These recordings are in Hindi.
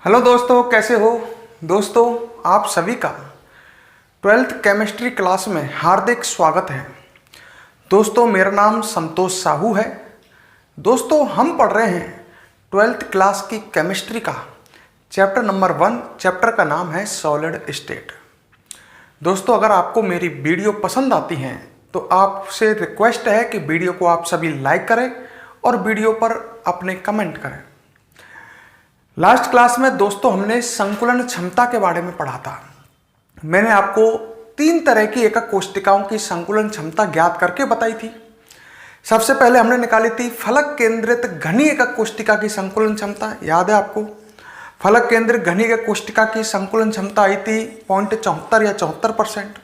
हेलो दोस्तों, कैसे हो दोस्तों। आप सभी का 12th केमिस्ट्री क्लास में हार्दिक स्वागत है। दोस्तों, मेरा नाम संतोष साहू है। दोस्तों, हम पढ़ रहे हैं 12th क्लास की केमिस्ट्री का चैप्टर नंबर 1। चैप्टर का नाम है सॉलिड स्टेट। दोस्तों, अगर आपको मेरी वीडियो पसंद आती हैं तो आपसे रिक्वेस्ट है कि वीडियो को आप सभी लाइक करें और वीडियो पर अपने कमेंट करें। लास्ट क्लास में दोस्तों हमने संकुलन क्षमता के बारे में पढ़ा था। मैंने आपको 3 तरह की एकक कोष्टिकाओं की संकुलन क्षमता ज्ञात करके बताई थी। सबसे पहले हमने निकाली थी फलक केंद्रित घनी एकक कोष्टिका की संकुलन क्षमता। याद है आपको? फलक केंद्रित घनी एकक कोष्टिका की संकुलन क्षमता आई थी 0.74 या 74%।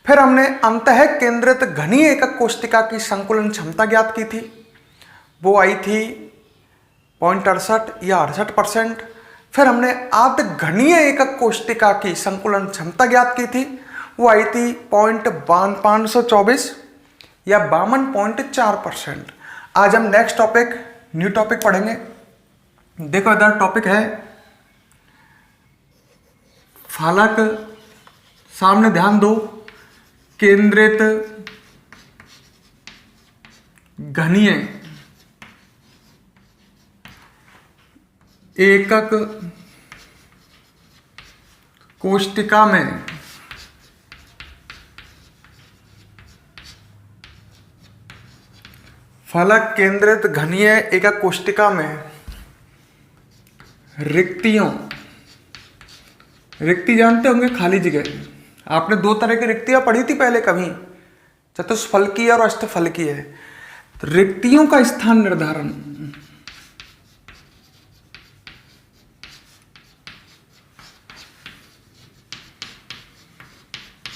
फिर हमने अंतः केंद्रित घनी एकक कोष्टिका की संकुलन क्षमता ज्ञात की थी, वो आई थी 0.68 या 68%। फिर हमने आधघनीय एकक कोष्टिका की संकुलन क्षमता ज्ञात की थी, वो आई थी 524 या 52.4%। आज हम नेक्स्ट टॉपिक न्यू टॉपिक पढ़ेंगे। देखो इधर टॉपिक है फलक, सामने ध्यान दो, केंद्रित घनीय एकक कोष्टिका में फलक केंद्रित घनीय एकक कोष्टिका में रिक्ति जानते होंगे, खाली जगह। आपने 2 तरह की रिक्तियां पढ़ी थी पहले कभी, चतुष्फलकीय और अष्टफलकीय। तो रिक्तियों का स्थान निर्धारण,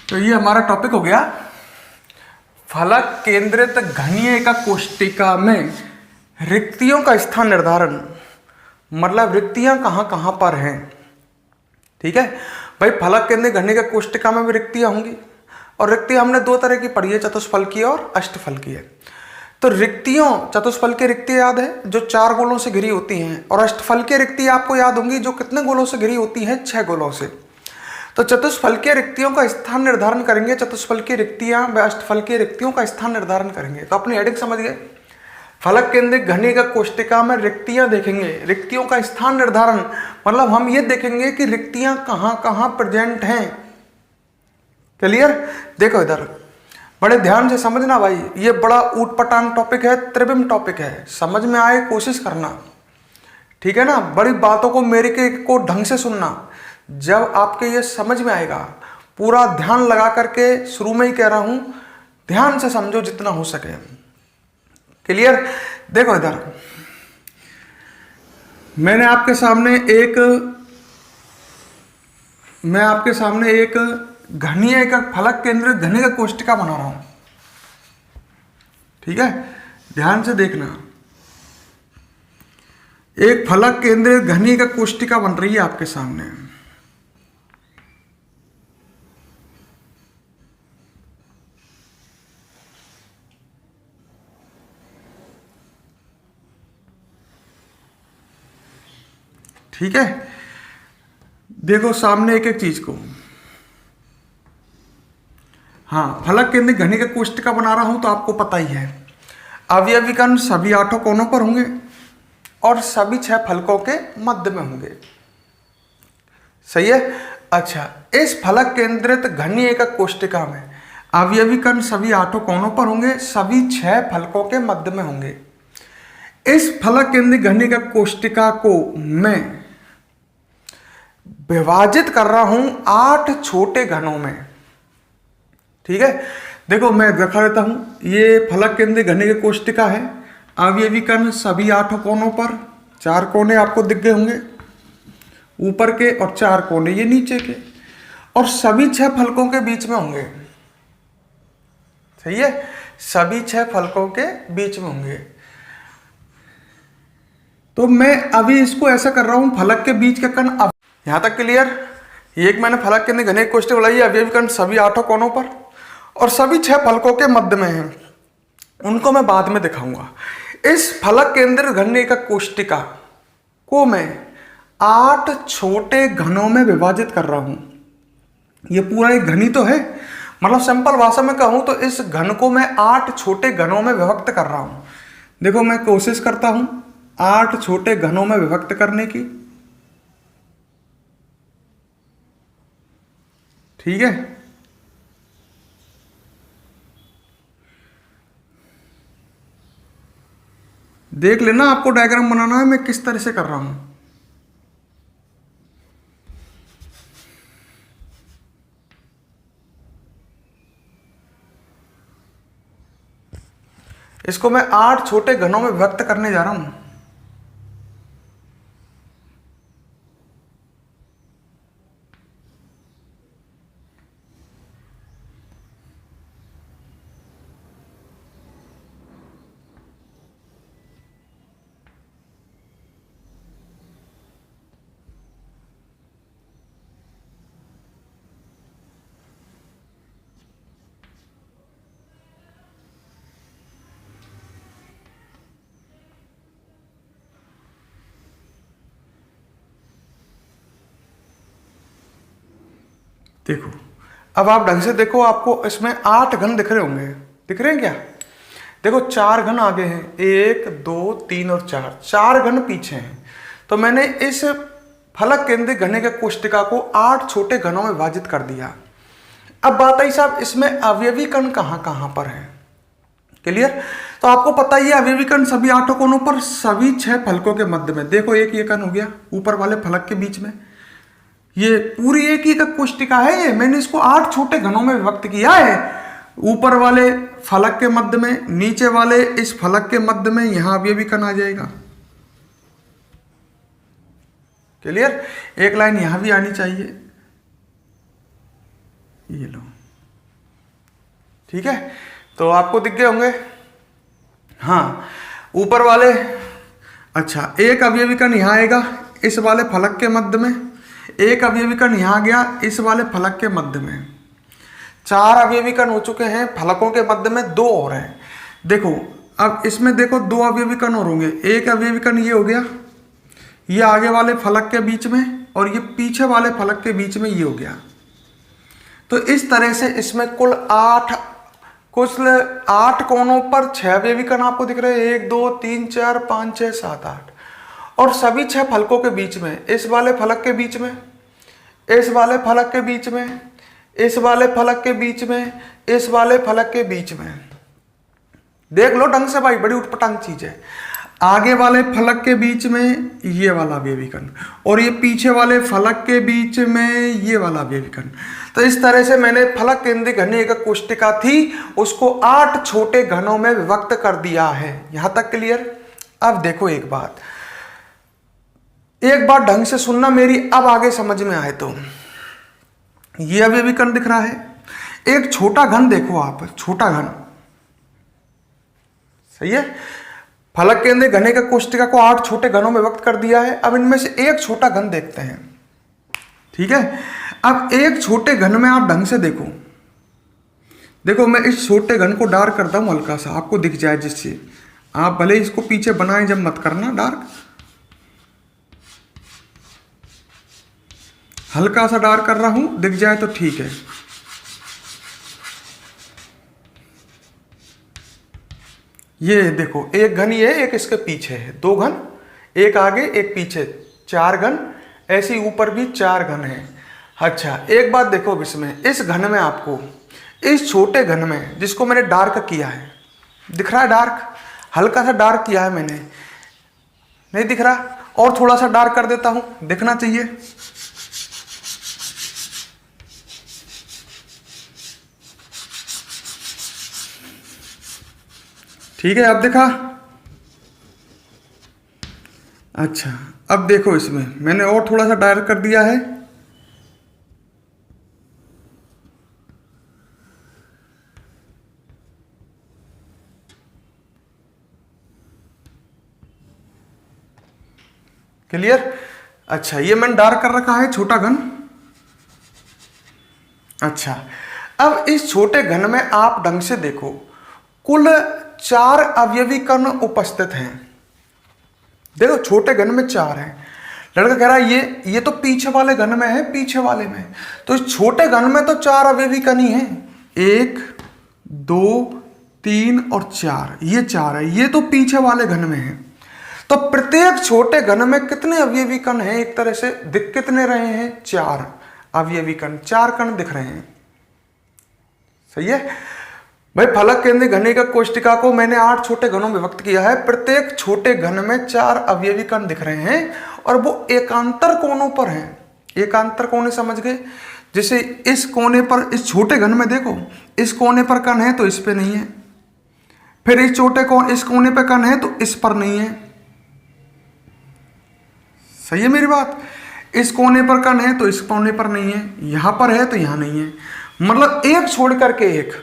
तो ये हमारा टॉपिक हो गया फलक केंद्रित घनीय एकक कोष्टिका में रिक्तियों का स्थान निर्धारण। मतलब रिक्तियां कहां कहां पर हैं। ठीक है भाई, फलक केंद्रित घनीय एकक कोष्टिका में भी रिक्तियां होंगी। और रिक्तियां हमने 2 तरह की पढ़ी है, चतुष्फलकीय और अष्टफलकीय। तो रिक्तियों, चतुष्फलकीय रिक्तियां याद है जो 4 गोलों से घिरी होती हैं, और अष्टफलकीय रिक्तियां आपको याद होंगी जो कितने गोलों से घिरी होती हैं, 6 गोलों से। तो चतुष्फलकीय रिक्तियों का स्थान निर्धारण करेंगे, चतुष्फलकीय रिक्तियां व अष्टफलकीय रिक्तियों का स्थान निर्धारण करेंगे। तो अपनी हेडिंग समझ गए, फलक केंद्रित घनी एकक कोष्टिका में रिक्तियां देखेंगे, रिक्तियों का स्थान निर्धारण। मतलब हम ये देखेंगे कि रिक्तियां कहां कहां प्रेजेंट हैं। क्लियर? देखो इधर बड़े ध्यान से समझना भाई, ये बड़ा ऊटपटांग टॉपिक है, त्रिविम टॉपिक है, समझ में आए कोशिश करना। ठीक है ना? बड़ी बातों को मेरे को ढंग से सुनना। जब आपके ये समझ में आएगा, पूरा ध्यान लगा करके, शुरू में ही कह रहा हूं, ध्यान से समझो जितना हो सके। क्लियर? देखो इधर मैं आपके सामने एक घनीय एकक फलक केंद्रित घनी एकक कोष्टिका बना रहा हूं। ठीक है, ध्यान से देखना। एक फलक केंद्रित घनी एकक कोष्टिका बन रही है आपके सामने। ठीक है, देखो सामने एक एक चीज को। हाँ, फलक केंद्रित घनी एकक कोष्टिका बना रहा हूं तो आपको पता ही है, अवयवी कण सभी 8 कोनों पर होंगे और सभी 6 फलकों के मध्य में होंगे। सही है? अच्छा, इस फलक केंद्रित घनी एकक कोष्टिका में अवयवी कण सभी 8 कोनों पर होंगे, सभी 6 फलकों के मध्य में होंगे। इस फलक केंद्रित घनी एकक कोष्टिका को मैं विभाजित कर रहा हूं 8 छोटे घनों में। ठीक है, देखो मैं दिखा देता हूं। ये फलक केंद्रित घनी एकक कोष्टिका है, अवयवी कण सभी 8 कोनों पर, 4 कोने आपको दिख गए होंगे ऊपर के और 4 कोने ये नीचे के, और सभी 6 फलकों के बीच में होंगे। सही है? सभी 6 फलकों के बीच में होंगे। तो मैं अभी इसको ऐसा कर रहा हूं, फलक के बीच के कण, यहां तक क्लियर? एक मैंने फलक केंद्रित घनी एकक कोष्टिका बनाई है, अवयवी कण सभी 8 कोनों पर और सभी 6 फलकों के मध्य में हैं। उनको मैं बाद में दिखाऊंगा। इस फलक केंद्रित घनी एकक कोष्टिका को मैं 8 छोटे घनों में विभाजित कर रहा हूं। ये पूरा एक घन ही तो है, मतलब सिंपल भाषा में कहूं तो इस घन को मैं 8 छोटे घनों में विभक्त कर रहा हूं। देखो मैं कोशिश करता हूं 8 छोटे घनों में विभक्त करने की। ठीक है, देख लेना, आपको डायग्राम बनाना है मैं किस तरह से कर रहा हूं। इसको मैं 8 छोटे घनों में विभक्त करने जा रहा हूं। देखो अब आप ढंग से देखो, आपको इसमें 8 घन दिख रहे होंगे, दिख रहे हैं क्या? देखो 4 घन आगे हैं, 1 2 3 और 4 घन पीछे हैं। तो मैंने इस फलक केंद्रित घने के कोष्टिका को 8 छोटे घनों में विभाजित कर दिया। अब बात आई साहब इसमें अवयवी कण कहां कहां पर है? क्लियर? तो आपको पता ही है अवयवी कण सभी 8 कोनों पर, सभी 6 फलकों के मध्य में। देखो एक ये कण हो गया ऊपर वाले फलक के बीच में, ये पूरी एक ही कोष्टिका है। ये मैंने इसको 8 छोटे घनों में विभक्त किया है। ऊपर वाले फलक के मध्य में, नीचे वाले इस फलक के मध्य में, यहां अवयवी कण आ जाएगा। क्लियर? एक लाइन यहां भी आनी चाहिए, ये लो। ठीक है, तो आपको दिख गए होंगे। हाँ, ऊपर वाले, अच्छा एक अवयवी कण यहां आएगा इस वाले फलक के मध्य में, एक अवयवी कण यहां गया इस वाले फलक के मध्य में। 4 अवयवी कण हो चुके हैं फलकों के मध्य में, 2 और हैं। देखो अब इसमें देखो 2 अवयवी कण और होंगे। एक अवयवी कण ये हो गया, ये आगे वाले फलक के बीच में, और ये पीछे वाले फलक के बीच में ये हो गया। तो इस तरह से इसमें कुल 8 कोनों पर 6 अवयवी कण आपको दिख रहे हैं। 1 2 3 4 5 6 7 8, और सभी 6 फलकों के बीच में, इस वाले फलक के बीच में, इस वाले फलक के बीच में, इस वाले फलक के बीच में, इस वाले फलक के बीच में। देख लो ढंग से भाई, बड़ी उटपटांग चीज है। आगे वाले फलक के बीच में ये वाला अवयवी कण, और ये पीछे वाले फलक के बीच में ये वाला अवयवी कण। तो इस तरह से मैंने फलक केंद्रित घन एक कोष्टिका थी उसको 8 छोटे घनों में विभक्त कर दिया है। यहां तक क्लियर? अब देखो एक बात ढंग से सुनना मेरी, अब आगे समझ में आए तो ये अवयवी कण दिख रहा है। एक छोटा घन देखो आप, छोटा घन, सही है। फलक केंद्रित घने का कोष्टिका को 8 छोटे घनों में विभक्त कर दिया है। अब इनमें से एक छोटा घन देखते हैं। ठीक है, अब एक छोटे घन में आप ढंग से देखो, देखो मैं इस छोटे घन को डार्क करता हूं हल्का सा, आपको दिख जाए, जिससे आप भले इसको पीछे बनाएं जब मत करना डार्क, हल्का सा डार्क कर रहा हूं, दिख जाए तो ठीक है। ये देखो एक घन ये है, एक इसके पीछे है, 2 घन, एक आगे एक पीछे, 4 घन, ऐसे ऊपर भी 4 घन है। अच्छा एक बात देखो, इसमें इस घन में आपको, इस छोटे घन में जिसको मैंने डार्क किया है, दिख रहा है डार्क, हल्का सा डार्क किया है मैंने, नहीं दिख रहा? और थोड़ा सा डार्क कर देता हूं, दिखना चाहिए। ठीक है, अब देखा? अच्छा अब देखो इसमें मैंने और थोड़ा सा डार्क कर दिया है। क्लियर? अच्छा ये मैंने डार्क कर रखा है छोटा घन। अच्छा अब इस छोटे घन में आप ढंग से देखो, कुल 4 अवयवी कण उपस्थित हैं। देखो छोटे घन में 4 हैं, लड़का कह रहा है ये तो पीछे वाले घन में है, पीछे वाले में। तो इस छोटे घन में तो 4 अवयवी कण ही है, 1 2 3 और 4, ये 4 है, ये तो पीछे वाले घन में है। तो प्रत्येक छोटे घन में कितने अवयवी कण हैं? एक तरह से दिख कितने रहे हैं? 4 अवयवी कण, 4 कण दिख रहे हैं। सही है भाई। फलक केंद्रीय घनिका कोष्टिका को मैंने 8 छोटे घनों में विभक्त किया है। प्रत्येक छोटे घन में 4 अवयवी कण दिख रहे हैं और वो एकांतर कोणों पर हैं। एकांतर कोने समझ गए? जैसे इस कोने पर, इस छोटे घन में देखो, इस कोने पर कण है तो इस पे नहीं है, फिर इस इस कोने पे कण है तो इस पर नहीं है। सही है मेरी बात? इस कोने पर कण है तो इस कोने पर नहीं है, यहां पर है तो यहां नहीं है। मतलब एक छोड़ करके एक।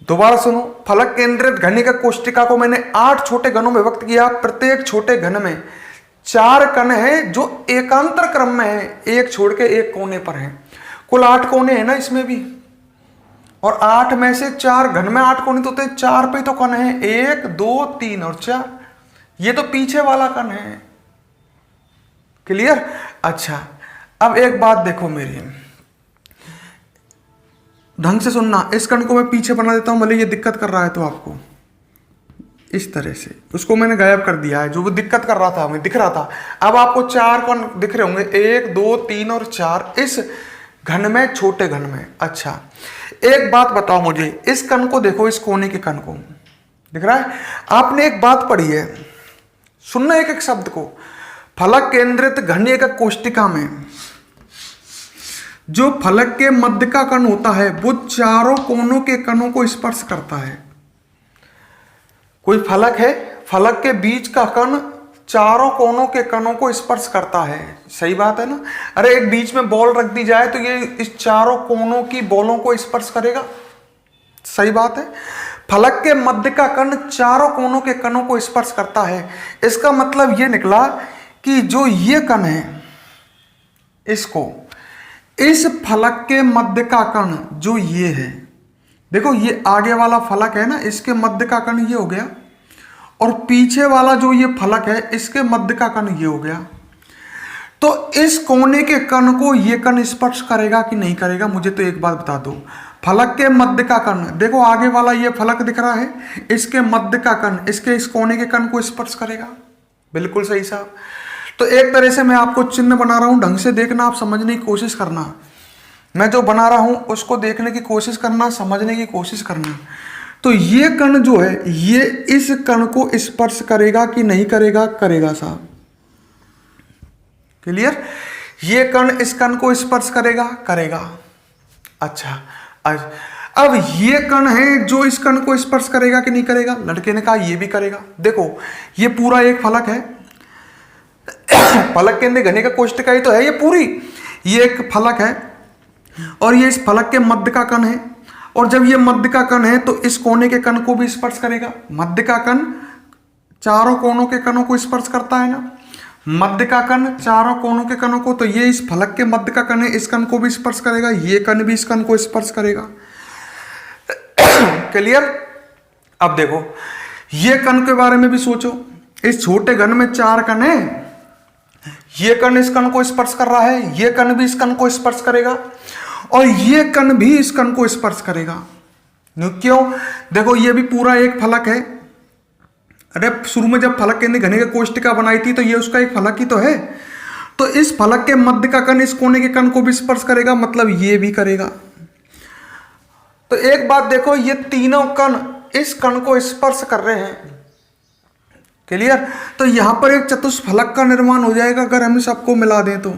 दोबारा सुनो, फलक केंद्रित घनिका कोष्टिका को मैंने 8 छोटे घनों में विभक्त किया। प्रत्येक छोटे घन में 4 कण है जो एकांतर क्रम में है, एक छोड़ के एक कोने पर है। कुल 8 कोने हैं ना इसमें भी, और 8 में से 4 घन में 8 कोने तो होते हैं, 4 पे तो कण है, 1 2 3 और 4। ये तो पीछे वाला कण है। क्लियर? अच्छा, अब एक बात देखो मेरी, ढंग से सुनना। इस कण को मैं पीछे बना देता हूं, भले ये दिक्कत कर रहा है तो आपको इस तरह से, उसको मैंने गायब कर दिया है जो वो दिक्कत कर रहा था, हमें दिख रहा था। अब आपको 4 कण दिख रहे होंगे, 1 2 3 और 4 इस घन में, छोटे घन में। अच्छा, एक बात बताओ मुझे, इस कण को देखो, इस कोने के कण को दिख रहा है? आपने एक बात पढ़ी है, सुनना एक एक शब्द को। फलक केंद्रित घनिका कोष्टिका में जो फलक के मध्य का कण होता है वो चारों कोनों के कणों को स्पर्श करता है। कोई फलक है, फलक के बीच का कण चारों कोनों के कणों को स्पर्श करता है। सही बात है ना? अरे एक बीच में बॉल रख दी जाए तो ये इस चारों कोनों की बॉलों को स्पर्श करेगा। सही बात है। फलक के मध्य का कण चारों कोनों के कणों को स्पर्श करता है। इसका मतलब ये निकला कि जो ये कण है, इसको, इस फलक के मध्य का कण जो ये है, देखो ये आगे वाला फलक है ना, इसके मध्य का कण ये हो गया, और पीछे वाला जो ये फलक है इसके मध्य का कण ये हो गया। तो इस कोने के कण को ये कण स्पर्श करेगा कि नहीं करेगा? मुझे तो एक बात बता दो। फलक के मध्य का कण, देखो आगे वाला ये फलक दिख रहा है, इसके मध्य का कण इसके इस कोने के कण को स्पर्श करेगा। बिल्कुल सही साहब। तो एक तरह से मैं आपको चिन्ह बना रहा हूं, ढंग से देखना, आप समझने की कोशिश करना। मैं जो बना रहा हूं उसको देखने की कोशिश करना, समझने की कोशिश करना। तो ये कण जो है ये इस कण को स्पर्श करेगा कि नहीं करेगा? करेगा साहब। क्लियर? ये कण इस कण को स्पर्श करेगा? करेगा। अच्छा, अब ये कण है जो इस कण को स्पर्श करेगा कि नहीं करेगा? लड़के ने कहा ये भी करेगा। देखो ये पूरा एक फलक है, फलक केंद्रीय घनिका कोष्टिका ही तो है ये पूरी, ये एक फलक है और ये इस फलक के मध्य का कण है। और जब ये मध्य का कण है तो इस कोने के कण को भी स्पर्श करेगा। मध्य का कण चारों कोनों के कणों को स्पर्श करता है ना, मध्य का कण चारों कोनों के कणों को, तो ये इस फलक के मध्य का कण है, इस कण को भी स्पर्श करेगा, ये कण भी इस कण को स्पर्श करेगा। क्लियर? अब देखो ये कण के बारे में भी सोचो। इस छोटे घन में 4 कण है, ये कण इस कण को स्पर्श कर रहा है, ये कण भी इस कण को स्पर्श करेगा और ये कण भी इस कण को स्पर्श करेगा। क्यों? देखो ये भी पूरा एक फलक है। अरे शुरू में जब फलक केंद्रीय घनिका कोष्टिका बनाई थी तो ये उसका एक फलक ही तो है। तो इस फलक के मध्य का कण इस कोने के कण को भी स्पर्श करेगा, मतलब ये भी करेगा। तो एक बात देखो, ये तीनों कण इस कण को स्पर्श कर रहे हैं। क्लियर? तो यहां पर एक चतुष्फलक का निर्माण हो जाएगा अगर हम सबको मिला दें तो।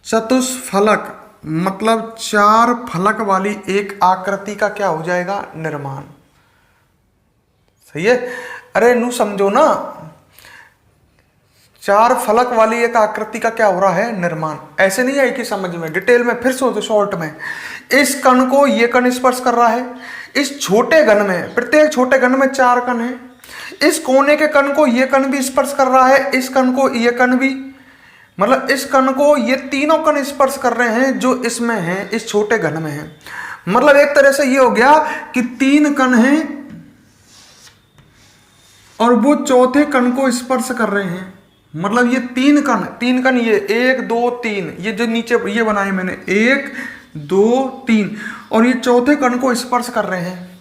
चतुष्फलक मतलब 4 फलक वाली एक आकृति का क्या हो जाएगा? निर्माण। सही है? अरे नू समझो ना, 4 फलक वाली एक आकृति का क्या हो रहा है? निर्माण। ऐसे नहीं आई कि समझ में, डिटेल में फिर सोचो शॉर्ट में। इस कण को ये कण स्पर्श कर रहा है, इस छोटे घन में, प्रत्येक छोटे घन में 4 कण है, इस कोने के कण को ये कण भी स्पर्श कर रहा है, इस कण को ये कण भी, मतलब इस कण को ये तीनों कण स्पर्श कर रहे हैं जो इसमें हैं, इस छोटे घन में है। मतलब एक तरह से ये हो गया कि 3 कण हैं और वो चौथे कण को स्पर्श कर रहे हैं। मतलब ये तीन कण ये 1 2 3, ये जो नीचे ये बनाए मैंने 1 2 3, और ये चौथे कण को स्पर्श कर रहे हैं।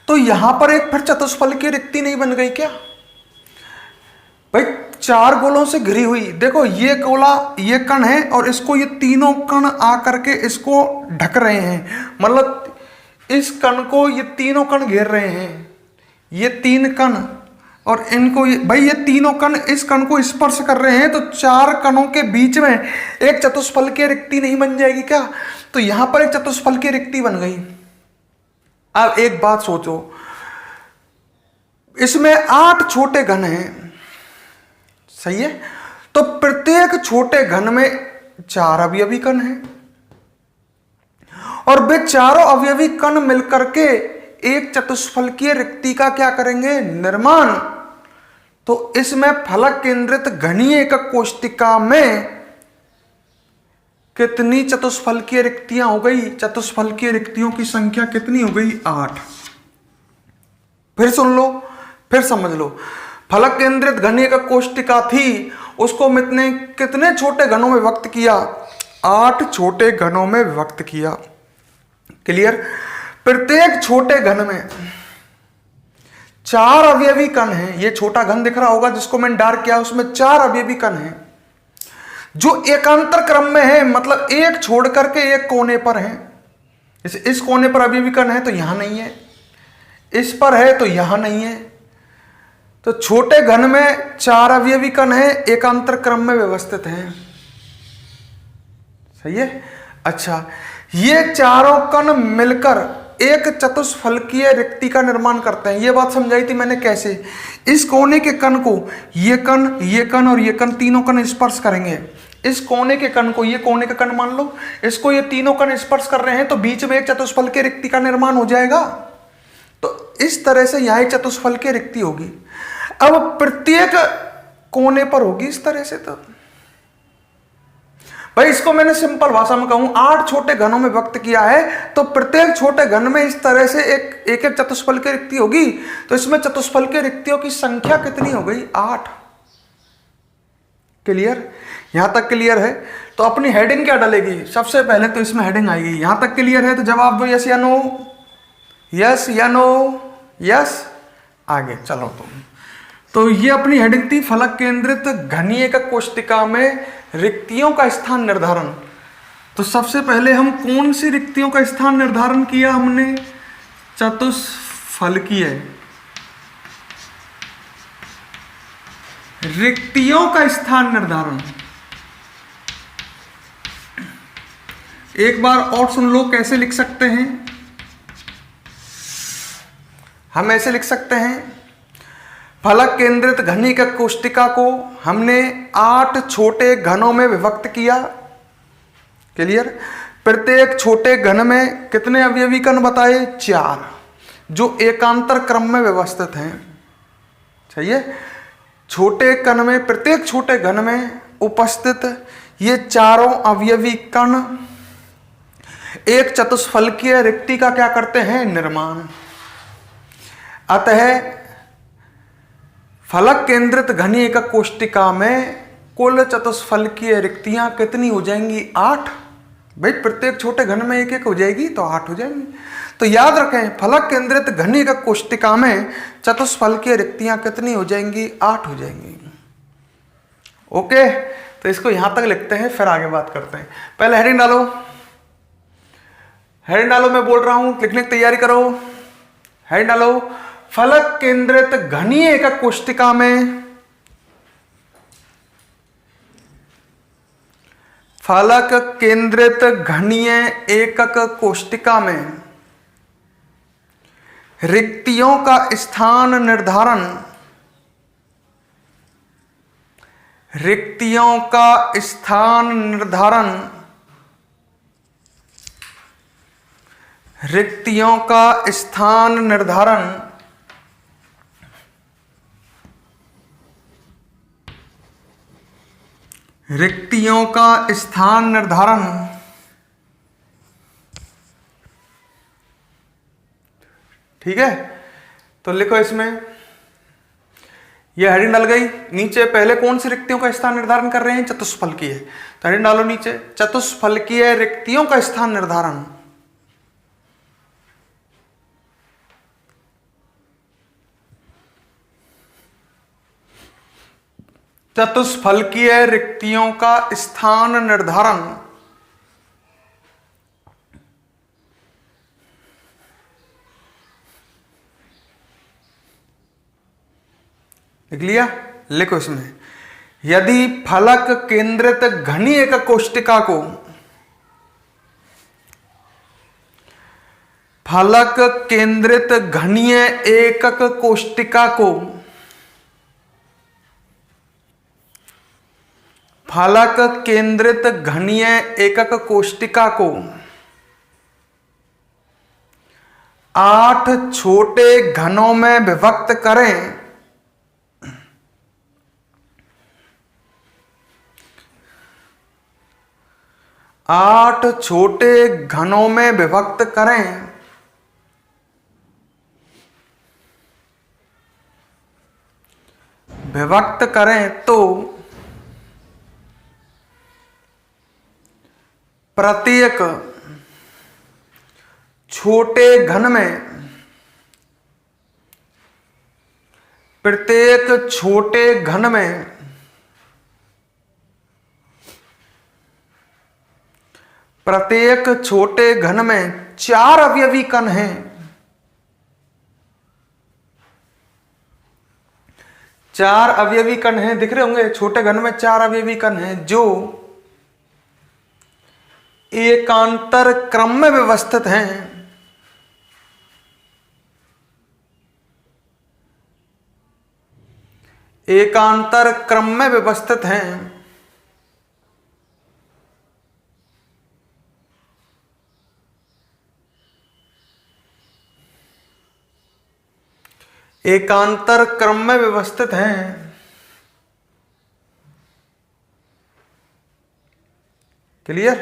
तो यहां पर एक फिर चतुष्फल की रिक्ति नहीं बन गई क्या भाई? 4 गोलों से घिरी हुई, देखो ये गोला ये कण है और इसको ये तीनों कण आकर के इसको ढक रहे हैं, मतलब इस कण को ये तीनों कण घेर रहे हैं, ये 3 कण, और इनको भाई ये तीनों कण इस कण को स्पर्श कर रहे हैं, तो 4 कणों के बीच में एक चतुष्फल की रिक्ति नहीं बन जाएगी क्या? तो यहां पर एक चतुष्फल की रिक्ति बन गई। अब एक बात सोचो, इसमें 8 छोटे घन हैं, सही है? तो प्रत्येक छोटे घन में 4 अवयवी कण हैं, और वे चारों अवयवी कण मिलकर के एक चतुष्फलकीय रिक्ति का क्या करेंगे? निर्माण। तो इसमें फलक केंद्रित घनीय एकक कोष्टिका में कितनी चतुष्फलकीय रिक्तियां हो गई? चतुष्फलकीय रिक्तियों की संख्या कितनी हो गई? 8। फिर सुन लो, फिर समझ लो। फलक केंद्रित घनीय एकक कोष्टिका थी, उसको कितने छोटे घनों में विभक्त किया? 8 छोटे घनों में विभक्त किया। क्लियर? प्रत्येक छोटे घन में 4 अवयवी कण हैं। ये छोटा घन दिख रहा होगा जिसको मैंने डार्क किया, उसमें 4 अवयवी कण हैं जो एकांतर क्रम में है, मतलब एक छोड़ करके एक कोने पर है। जैसे इस कोने पर अवयवी कण है तो यहां नहीं है, इस पर है तो यहां नहीं है। तो छोटे घन में 4 अवयवी कण है, एकांतर क्रम में व्यवस्थित हैं। सही है? अच्छा, ये चारों कण मिलकर एक चतुष्फलकीय रिक्ति का निर्माण करते हैं। ये बात समझाई थी मैंने कैसे? इस कोने के कण को ये कण और ये कण तीनों कण स्पर्श करेंगे। इस कोने के कण को, ये कोने का कण मान लो, इसको ये तीनों कण स्पर्श कर रहे हैं, तो बीच में एक चतुष्फलकीय रिक्ति का निर्माण हो जाएगा। तो इस तरह से यहां एक चतुष्फलकीय रिक्ति होगी। अब प्रत्येक कोने पर होगी इस तरह से। तो भाई इसको मैंने सिंपल भाषा में कहूं, 8 छोटे घनों में व्यक्त किया है, तो प्रत्येक छोटे घन में इस तरह से एक चतुष्फलकीय रिक्ति होगी। तो इसमें चतुष्फलकीय रिक्तियों की संख्या कितनी हो गई? 8। क्लियर? यहां तक क्लियर है? तो अपनी हेडिंग क्या डालेगी? सबसे पहले तो इसमें हेडिंग आएगी। यहां तक क्लियर है तो जवाब दो यस या नो, यस या नो, यस। आगे चलो तुम। तो ये अपनी हेडिंग थी फलक केंद्रित घनीय एकक कोष्टिका में रिक्तियों का स्थान निर्धारण। तो सबसे पहले हम कौन सी रिक्तियों का स्थान निर्धारण किया? हमने चतुष्फलकीय रिक्तियों का स्थान निर्धारण। एक बार और सुन लो कैसे लिख सकते हैं। हम ऐसे लिख सकते हैं, फलक केंद्रित घनीय एकक कोष्टिका को हमने 8 छोटे घनों में विभक्त किया। क्लियर? प्रत्येक छोटे घन में कितने अवयवी कण बताए? 4, जो एकांतर क्रम में व्यवस्थित हैं। सही है? छोटे कण में, प्रत्येक छोटे घन में उपस्थित ये चारों अवयवी कण एक चतुष्फलकीय रिक्ति का क्या करते हैं? निर्माण। अतः फलक केंद्रित घनीय एकक कोष्टिका में कुल चतुष्फलकीय रिक्तियां कितनी हो जाएंगी? 8। भाई प्रत्येक छोटे घन में एक एक हो जाएगी तो 8 हो जाएंगी। तो याद रखें, फलक केंद्रित घनीय एकक कोष्टिका में चतुष्फलकीय रिक्तियां कितनी हो जाएंगी? 8 हो जाएंगी। ओके, तो इसको यहां तक लिखते हैं, फिर आगे बात करते हैं। पहले हेडिंग डालो, हेडिंग डालो, मैं बोल रहा हूं, लिखने की तैयारी करो। हेडिंग डालो, फलक केंद्रित घनीय एकक कोष्टिका में, फलक केंद्रित घनीय एकक कोष्टिका में रिक्तियों का स्थान निर्धारण, रिक्तियों का स्थान निर्धारण, रिक्तियों का स्थान निर्धारण रिक्तियों का स्थान निर्धारण ठीक है? तो लिखो इसमें, ये हेडिंग डल गई। नीचे पहले कौन सी रिक्तियों का स्थान निर्धारण कर रहे हैं? चतुष्फलकीय। तो हेडिंग डालो नीचे, चतुष्फलकीय रिक्तियों का स्थान निर्धारण। चतुष्फलकीय रिक्तियों का स्थान निर्धारण। लिख लिया? लिखो इसमें, यदि फलक केंद्रित घनी एक कोष्टिका को, फलक केंद्रित घनीय एकक कोष्टिका को, फलक केंद्रित घनीय एकक कोष्टिका को 8 छोटे घनों में विभक्त करें, 8 छोटे घनों में विभक्त करें, विभक्त करें तो प्रत्येक छोटे घन में, प्रत्येक छोटे घन में प्रत्येक छोटे घन में 4 अवयवी कण हैं। 4 अवयवी कण हैं, दिख रहे होंगे। छोटे घन में 4 अवयवी कण हैं जो एकांतर क्रम में व्यवस्थित हैं। एकांतर क्रम में व्यवस्थित हैं। एकांतर क्रम में व्यवस्थित हैं। क्लियर?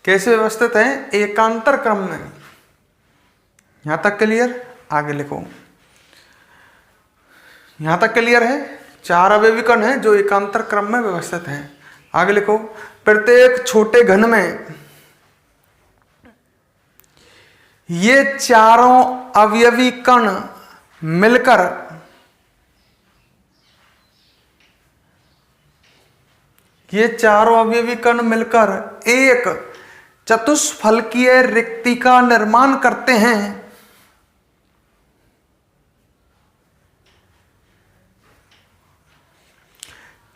कैसे व्यवस्थित हैं? एकांतर क्रम में। यहां तक क्लियर? आगे लिखो। यहां तक क्लियर है? 4 अवयवी कण हैं जो एकांतर क्रम में व्यवस्थित हैं। आगे लिखो, प्रत्येक छोटे घन में ये चारों अवयवी कण मिलकर ये चारों अवयवी कण मिलकर एक चतुष्फलकीय रिक्ति का निर्माण करते हैं।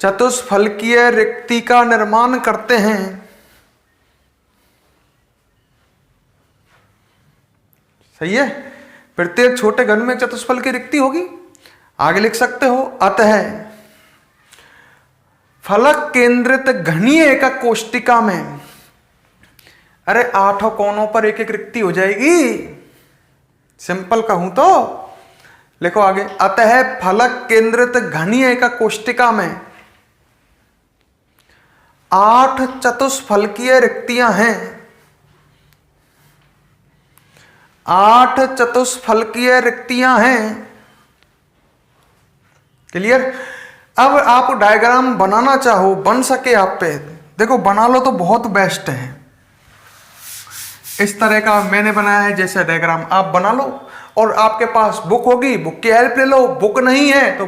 चतुष्फलकीय रिक्ति का निर्माण करते हैं। सही है? प्रत्येक छोटे घन में चतुष्फल की रिक्ति होगी। आगे लिख सकते हो, अतः फलक केंद्रित घनीय एकक कोष्टिका में, अरे 8 कोनों पर एक एक रिक्ति हो जाएगी। सिंपल कहूं तो लिखो आगे, अतः फलक केंद्रित घनीय एकक कोष्टिका में 8 चतुष्फलकीय रिक्तियां हैं। 8 चतुष्फलकीय रिक्तियां हैं। क्लियर? अब आप डायग्राम बनाना चाहो, बन सके आप पे, देखो बना लो तो बहुत बेस्ट है। इस तरह का मैंने बनाया है जैसे डायग्राम, आप बना लो। और आपके पास बुक होगी, बुक की हेल्प ले लो। बुक नहीं है तो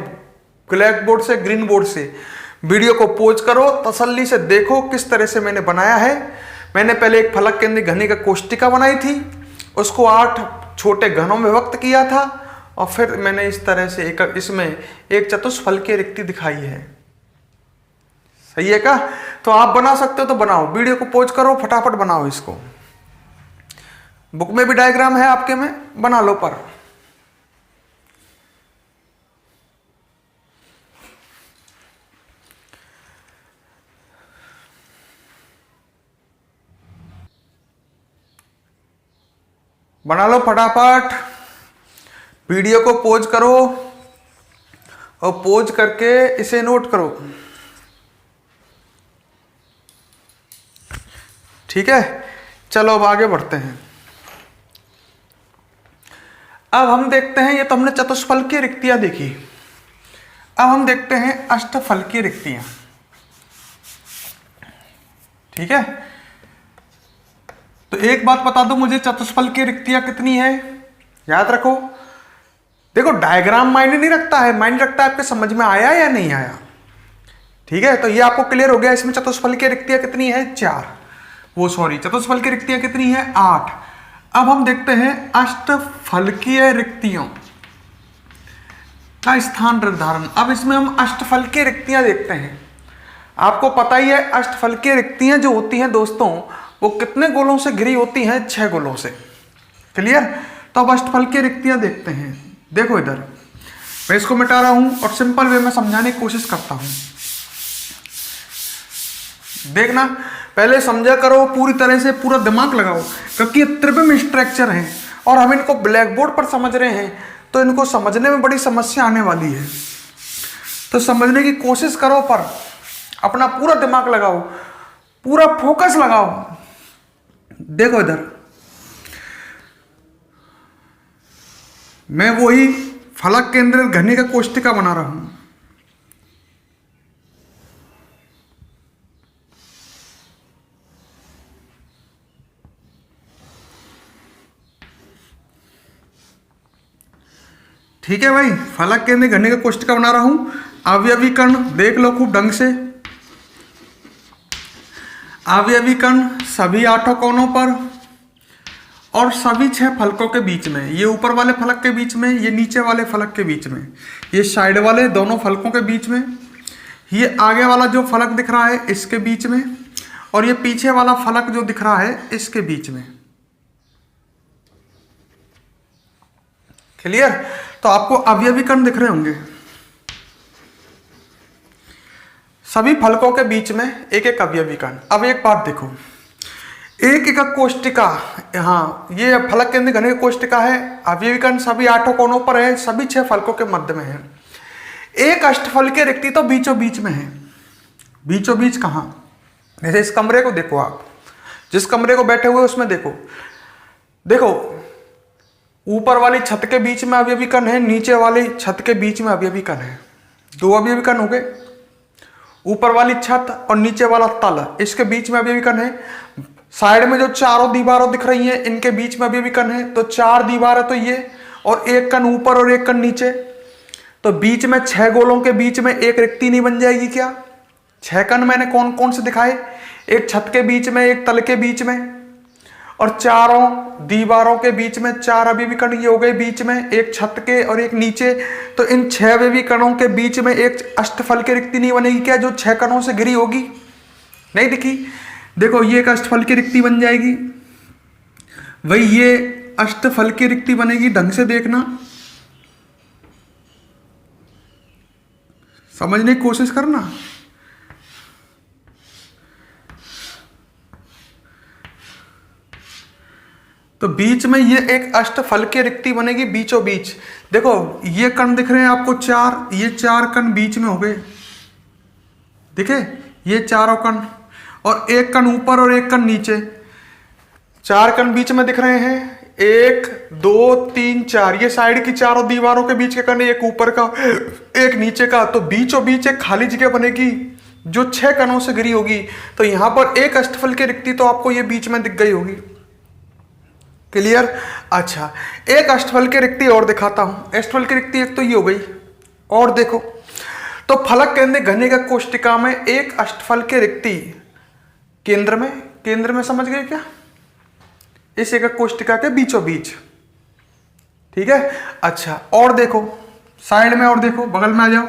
ब्लैक बोर्ड से, ग्रीन बोर्ड से वीडियो को पॉज करो, तसल्ली से देखो किस तरह से मैंने बनाया है। मैंने पहले एक फलक केंद्रित घनी का कोष्टिका बनाई थी, उसको 8 छोटे घनों में विभक्त किया था, और फिर मैंने इस तरह से इसमें एक चतुष्फलकीय रिक्ति दिखाई है। सही है क्या? तो आप बना सकते हो तो बनाओ, वीडियो को पॉज करो, फटाफट बनाओ इसको। बुक में भी डायग्राम है आपके में, बना लो। पर बना लो फटाफट, वीडियो को पॉज करो और पॉज करके इसे नोट करो। ठीक है, चलो अब आगे बढ़ते हैं। अब हम देखते हैं, ये तो हमने चतुष्फलकीय रिक्तियां देखी। अब हम देखते हैं अष्टफलकीय रिक्तियां। ठीक है, तो एक बात बता दो मुझे, चतुष्फलकीय रिक्तियां कितनी है? याद रखो, देखो डायग्राम मायने नहीं रखता है, मायने रखता है आपके समझ में आया या नहीं आया। ठीक है, तो ये आपको क्लियर हो गया। इसमें चतुष्फलकीय रिक्तियां कितनी है? 4। चतुष्फलकीय रिक्तियां कितनी है? 8। अब हम देखते हैं अष्टफलकीय रिक्तियों का स्थान निर्धारण। अब इसमें हम अष्टफलकीय रिक्तियां देखते हैं। आपको पता ही है अष्टफलकीय रिक्तियां जो होती हैं दोस्तों, वो कितने गोलों से घिरी होती हैं? 6 गोलों से। क्लियर? तो अब अष्टफलकीय रिक्तियां देखते हैं। देखो इधर मैं इसको मिटा रहा हूं और सिंपल वे में समझाने की कोशिश करता हूं। देखना, पहले समझा करो पूरी तरह से, पूरा दिमाग लगाओ, क्योंकि ये त्रिविम स्ट्रक्चर हैं और हम इनको ब्लैक बोर्ड पर समझ रहे हैं, तो इनको समझने में बड़ी समस्या आने वाली है। तो समझने की कोशिश करो, पर अपना पूरा दिमाग लगाओ, पूरा फोकस लगाओ। देखो इधर मैं वही फलक केंद्रित घनी का कोष्टिका बना रहा हूं। ठीक है भाई, फलक केंद्रित घनी का कोष्टिका बना रहा हूं। अवयवी कण देख लो खूब ढंग से। अवयवी कण सभी 8 कोनों पर और सभी 6 फलकों के बीच में। ये ऊपर वाले फलक के बीच में, ये नीचे वाले फलक के बीच में, ये साइड वाले दोनों फलकों के बीच में, ये आगे वाला जो फलक दिख रहा है इसके बीच में, और ये पीछे वाला फलक जो दिख रहा है इसके बीच में। क्लियर? तो आपको अवयवी कण दिख रहे होंगे। सभी फलकों के बीच में एक एक अवयवी कण। अब एक बात देखो, एक एकक कोष्टिका, हाँ ये फलक केंद्र घनी का कोष्टिका है, अवयवी कण सभी 8 कोनों पर है, सभी 6 फलकों के मध्य में है। एक अष्टफलकीय रिक्ति तो बीचों बीच में है। बीचों बीच कहाँ? जैसे इस कमरे को देखो, आप जिस कमरे को बैठे हुए उसमें देखो, देखो ऊपर वाली छत के बीच में अवयवी कण है, नीचे वाली छत के बीच में अवयवी कण है। 2 अवयवी कण हो गए। ऊपर वाली छत और नीचे वाला तल, इसके बीच में अवयवी कण है। साइड में जो चारों दीवारों दिख रही हैं, इनके बीच में अवयवी कण है। तो 4 दीवार है तो ये, और एक कण ऊपर और एक कण नीचे। तो बीच में 6 गोलों के बीच में एक रिक्ति नहीं बन जाएगी क्या? 6 कण मैंने कौन कौन से दिखाए? एक छत के बीच में, एक तल के बीच में, और चारों दीवारों के बीच में 4 अवयवी कण ये हो गए बीच में, एक छत के और एक नीचे। तो इन 6 अवयवी कणों के बीच में एक अष्टफलकीय रिक्ति नहीं बनेगी क्या, जो 6 कणों से घिरी होगी? नहीं दिखी? देखो ये एक अष्टफलकीय रिक्ति बन जाएगी। वही ये अष्टफलकीय रिक्ति बनेगी, ढंग से देखना, समझने की कोशिश करना। तो बीच में ये एक अष्टफलकीय रिक्ति बनेगी बीचों बीच। देखो ये कण दिख रहे हैं आपको 4, ये 4 कण बीच में हो गए, दिखे? ये चारों कण, और एक कण ऊपर और एक कण नीचे। 4 कण बीच में दिख रहे हैं, 1 2 3 4। ये साइड की चारों दीवारों के बीच के कण, एक ऊपर का एक नीचे का। तो बीचों बीच एक खाली जगह बनेगी जो 6 कणों से घिरी होगी। तो यहां पर एक अष्टफलकीय रिक्ति तो आपको ये बीच में दिख गई होगी। क्लियर? अच्छा, एक अष्टफलकीय रिक्ति और दिखाता हूं। अष्टफलकीय रिक्ति एक तो ये हो गई, और देखो तो फलक केंद्र घनी का कोष्टिका में एक अष्टफलकीय रिक्ति केंद्र में समझ गए क्या? इस एकक कोष्टिका के बीचों बीच। ठीक है? अच्छा, और देखो साइड में, और देखो बगल में आ जाओ।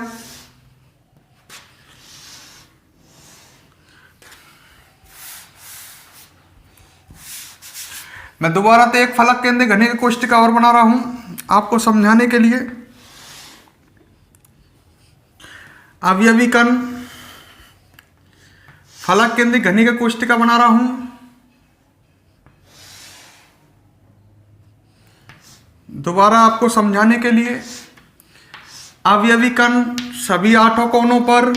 मैं दोबारा तो एक फलक केंद्र घनी का कोष्टिका और बना रहा हूं आपको समझाने के लिए। अवयवी कण फलक केंद्र घनी का कोष्टिका बना रहा हूं। दोबारा आपको समझाने के लिए, अवयवी कण सभी 8 कोनों पर।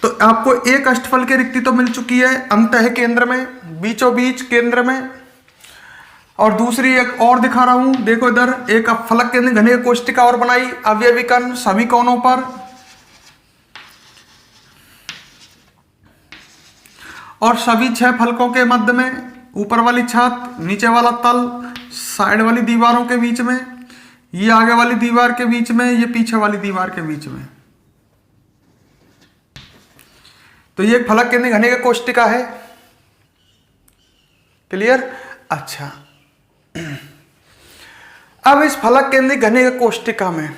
तो आपको एक अष्टफलकीय रिक्ति तो मिल चुकी है अंतः केंद्र में, बीचों बीच केंद्र में। और दूसरी एक और दिखा रहा हूं, देखो इधर एक फलक के घने कोष्टिका और बनाई, अवयवी कण सभी कोनों पर, और सभी 6 फलकों के मध्य में, ऊपर वाली छत, नीचे वाला तल, साइड वाली दीवारों के बीच में, ये आगे वाली दीवार के बीच में, ये पीछे वाली दीवार के बीच में। तो ये एक फलक केंद्रीय घने का कोष्टिका है। क्लियर? अच्छा, अब इस फलक केंद्रीय घने का कोष्टिका में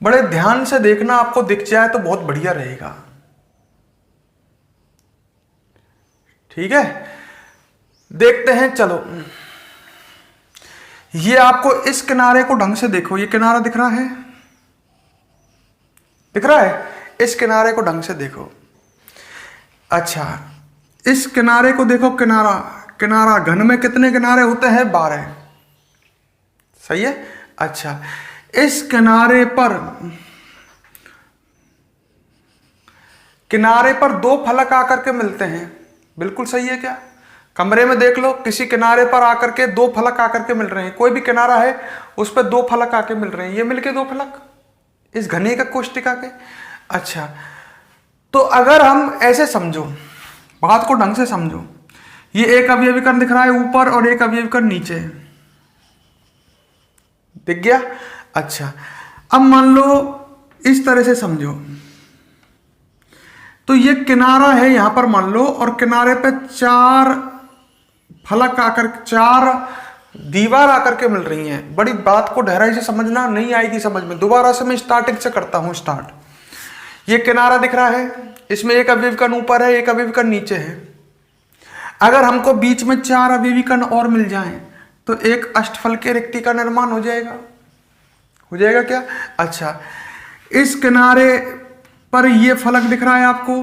बड़े ध्यान से देखना, आपको दिख जाए तो बहुत बढ़िया रहेगा। ठीक है, देखते हैं। चलो, ये आपको इस किनारे को ढंग से देखो, ये किनारा दिख रहा है, दिख रहा है? इस किनारे को ढंग से देखो। अच्छा, इस किनारे को देखो, किनारा, किनारा घन में कितने किनारे होते हैं? 12। सही है? अच्छा, इस किनारे पर 2 फलक आकर के मिलते हैं। बिल्कुल सही है क्या? कमरे में देख लो, किसी किनारे पर आकर के 2 फलक आकर के मिल रहे हैं। कोई भी किनारा है उस पर 2 फलक आके मिल रहे हैं, ये मिलके 2 फलक इस घने का कोष्टिका के। अच्छा, तो अगर हम ऐसे समझो, बात को ढंग से समझो, ये एक अवयवी कण दिख रहा है ऊपर और एक अवयवी कण नीचे, दिख गया? अच्छा, अब मान लो इस तरह से समझो, तो ये किनारा है यहां पर मान लो, और किनारे पे 4 फलक आकर, 4 दीवार आकर के मिल रही हैं। बड़ी बात को गहराई से समझना, नहीं आएगी समझ में, दोबारा से मैं स्टार्टिंग से करता हूं स्टार्ट। ये किनारा दिख रहा है, इसमें एक अवयवी कण ऊपर है, एक अवयवी कण नीचे है। अगर हमको बीच में 4 अवयवी कण और मिल जाएं तो एक अष्टफल के रिक्ति का निर्माण हो जाएगा। हो जाएगा क्या? अच्छा, इस किनारे पर ये फलक दिख रहा है आपको,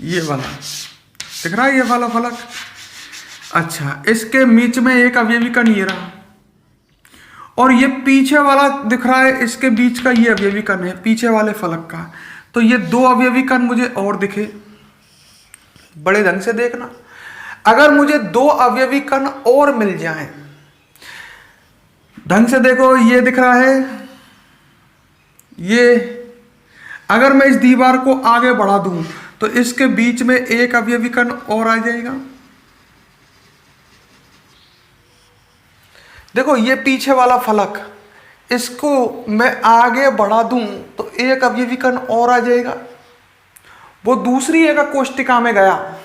ये वाला दिख रहा है, ये वाला फलक। अच्छा, इसके बीच में एक अवयवी कण ये रहा, और ये पीछे वाला दिख रहा है, इसके बीच का ये अवयवी कण है पीछे वाले फलक का। तो ये 2 अवयवी कण मुझे और दिखे, बड़े ढंग से देखना। अगर मुझे 2 अवयवी कण और मिल जाएं, ढंग से देखो, ये दिख रहा है, ये अगर मैं इस दीवार को आगे बढ़ा दूं तो इसके बीच में एक अवयवी कण और आ जाएगा। देखो, ये पीछे वाला फलक, इसको मैं आगे बढ़ा दूं तो एक अवयवी कण और आ जाएगा, वो दूसरी एक कोष्टिका में गया।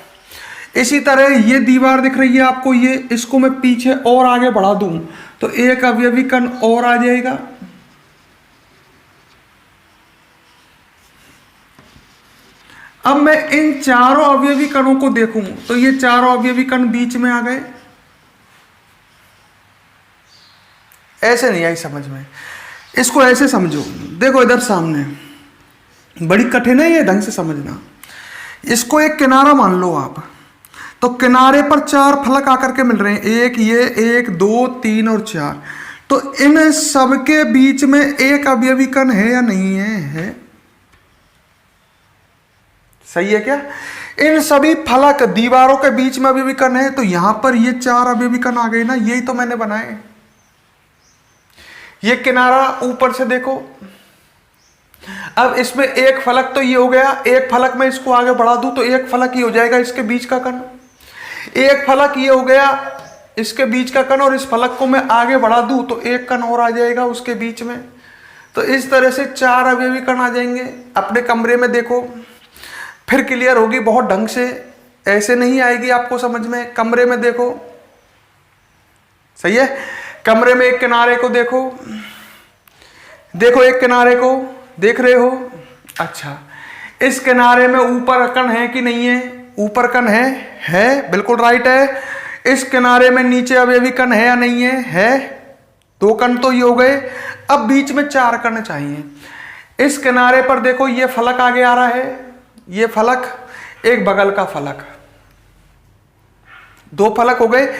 इसी तरह ये दीवार दिख रही है आपको, ये, इसको मैं पीछे और आगे बढ़ा दूं तो एक अवयवी कण और आ जाएगा। अब मैं इन 4 अवयवी कणों को देखूं तो ये 4 अवयवी कण बीच में आ गए। ऐसे नहीं आई समझ में, इसको ऐसे समझो। देखो इधर सामने, बड़ी कठिन है ये, ढंग से समझना। इसको एक किनारा मान लो आप, तो किनारे पर 4 फलक आकर के मिल रहे हैं, एक ये, 1 2 3 और 4। तो इन सबके बीच में एक अवयवी कण है या नहीं है? है। सही है क्या? इन सभी फलक दीवारों के बीच में अवयवी कण है, तो यहां पर ये 4 अवयवी कण आ गए ना, यही तो मैंने बनाए। ये किनारा ऊपर से देखो, अब इसमें एक फलक तो ये हो गया, एक फलक में इसको आगे बढ़ा दूं तो एक फलक ये हो जाएगा इसके बीच का कण, एक फलक ये हो गया इसके बीच का कण, और इस फलक को मैं आगे बढ़ा दूं तो एक कण और आ जाएगा उसके बीच में। तो इस तरह से 4 अवयवी कण आ जाएंगे। अपने कमरे में देखो, फिर क्लियर होगी बहुत ढंग से, ऐसे नहीं आएगी आपको समझ में। कमरे में देखो, सही है? कमरे में एक किनारे को देखो, देखो एक किनारे को देख रहे हो। अच्छा, इस किनारे में ऊपर कण है कि नहीं है? ऊपर कण है, बिल्कुल राइट है। इस किनारे में नीचे अवयवी कण है या नहीं है? है। 2 कण तो ये हो गए, अब बीच में 4 कण चाहिए। इस किनारे पर देखो, ये फलक आगे आ रहा है, ये फलक, एक बगल का फलक, 2 फलक हो गए।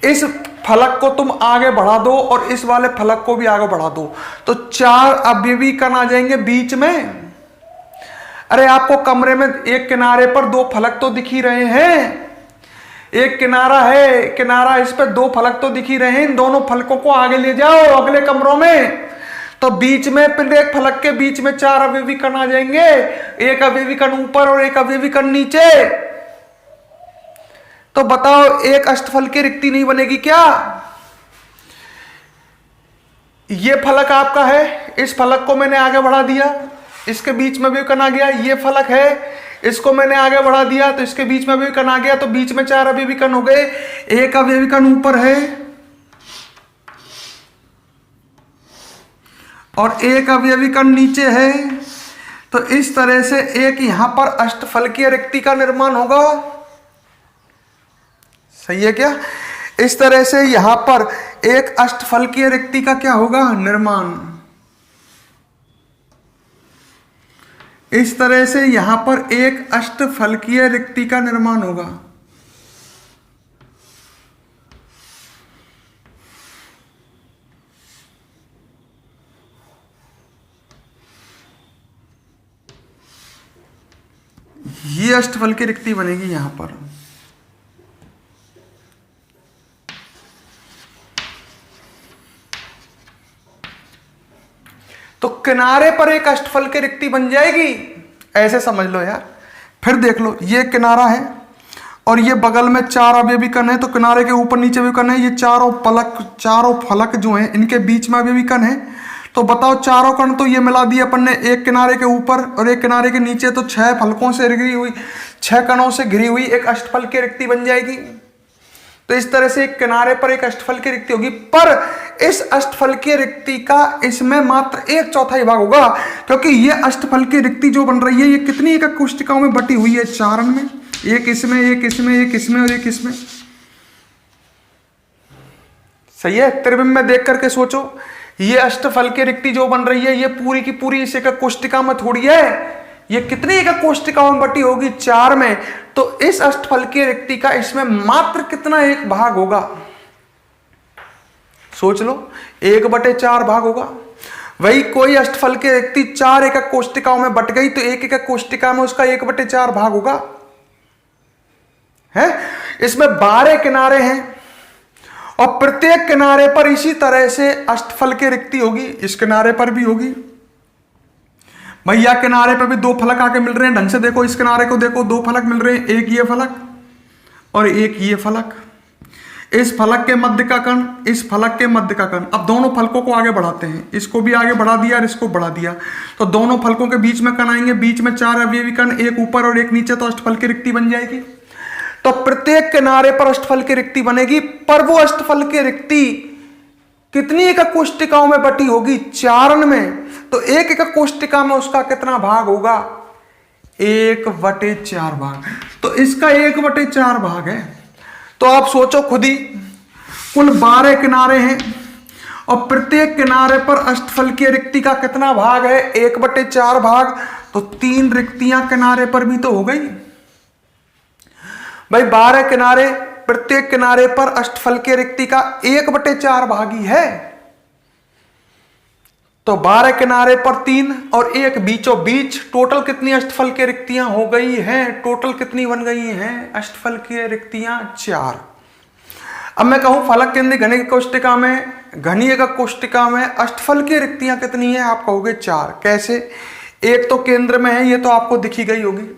इस फलक को तुम आगे बढ़ा दो और इस वाले फलक को भी आगे बढ़ा दो तो 4 अवयवी कण आ जाएंगे बीच में। अरे आपको कमरे में एक किनारे पर दो फलक तो दिख ही रहे हैं, एक किनारा है, किनारा, इस पर दो फलक तो दिख ही रहे हैं। इन दोनों फलकों को आगे ले जाओ अगले कमरों में, तो बीच में फिर एक फलक के बीच में चार अवयवी कण आ जाएंगे, एक अवयवी कण ऊपर और एक अवयवी कण नीचे। तो बताओ एक अष्टफल की रिक्ति नहीं बनेगी क्या? ये फलक आपका है, इस फलक को मैंने आगे बढ़ा दिया, इसके बीच में भी कण आ गया। ये फलक है, इसको मैंने आगे बढ़ा दिया तो इसके बीच में भी कण आ गया, तो बीच में चार अवयवी कण हो गए। एक अवयवी कण ऊपर है और एक अवयवी कण नीचे है, तो इस तरह से एक यहां पर अष्टफलकीय रिक्ति का निर्माण होगा। सही है क्या? इस तरह से यहां पर एक अष्टफलकीय रिक्ति का क्या होगा? निर्माण। इस तरह से यहां पर एक अष्टफलकीय रिक्ति का निर्माण होगा। ये अष्टफलकीय रिक्ति बनेगी यहां पर। तो किनारे पर एक अष्टफल की रिक्ति बन जाएगी, ऐसे समझ लो यार। फिर देख लो, ये किनारा है और ये बगल में चार अवयवी कण है, तो किनारे के ऊपर नीचे भी कण है। ये चारों फलक जो हैं इनके बीच में अवयवी कण है। तो बताओ चारों कण तो ये मिला दिए अपन ने, एक किनारे के ऊपर और एक किनारे के नीचे, तो 6 फलकों से घिरी हुई, 6 कणों से घिरी हुई एक अष्टफल की रिक्ति बन जाएगी। तो इस तरह से एक किनारे पर एक अष्टफल की रिक्ति होगी, पर इस अष्टफल की रिक्ति का इसमें मात्र 1/4 भाग होगा, क्योंकि ये अष्टफल की रिक्ति जो बन रही है ये कितनी एक कोष्टिकाओं में बटी हुई है? 4 में, एक इसमें, एक इसमें, एक इसमें और एक इसमें। सही है? त्रिविम में देख करके सोचो, ये अष्टफल की रिक्ति जो बन रही है ये पूरी की पूरी इस एक कोष्टिका में थोड़ी है, ये कितनी एक कोष्टिकाओं में बटी होगी? 4 में। तो इस अष्टफल की रिक्ति का इसमें मात्र कितना एक भाग होगा? सोच लो, 1/4 भाग होगा। वही कोई अष्टफल की रिक्ति 4 एकक कोष्टिकाओं में बट गई तो एक एकक कोष्टिका में उसका 1/4 भाग होगा। है? इसमें 12 किनारे हैं और प्रत्येक किनारे पर इसी तरह से अष्टफल की रिक्ति होगी। इस किनारे पर भी होगी भैया, किनारे पर भी 2 फलक आके मिल रहे हैं। ढंग से देखो, इस किनारे को देखो, 2 फलक मिल रहे हैं, एक ये फलक और एक ये फलक। इस फलक के मध्य का कण, इस फलक के मध्य का कण। अब दोनों फलकों को आगे बढ़ाते हैं, इसको भी आगे बढ़ा दिया और इसको बढ़ा दिया, तो दोनों फलकों के बीच में कण आएंगे, बीच में 4 अवयवी कण, एक ऊपर और एक नीचे, तो अष्टफल की रिक्ति बन जाएगी। तो प्रत्येक किनारे पर अष्टफल की रिक्ति बनेगी, पर वो अष्टफल की रिक्ति कितनी एक कोष्टिकाओं में बटी होगी? 4 में। तो एक एक कोष्टिका में उसका कितना भाग होगा? 1/4 भाग। तो इसका 1/4 भाग है। तो आप सोचो खुद ही, कुल 12 किनारे हैं और प्रत्येक किनारे पर अष्टफल की रिक्ति का कितना भाग है? 1/4 भाग। तो 3 रिक्तियां किनारे पर भी तो हो गई भाई। 12 किनारे, प्रत्येक किनारे पर अष्टफल की रिक्ति का 1/4 भाग ही है। तो 12 किनारे पर 3 और एक बीचों बीच, टोटल कितनी अष्टफल की रिक्तियां हो गई हैं? टोटल कितनी बन गई हैं अष्टफल की रिक्तियां? 4। अब मैं कहूं फलक केंद्र घनी कोष्टिका में, घनी एकक कोष्टिका में अष्टफल की रिक्तियां कितनी है? आप कहोगे 4। कैसे? एक तो केंद्र में है, ये तो आपको दिखी गई होगी।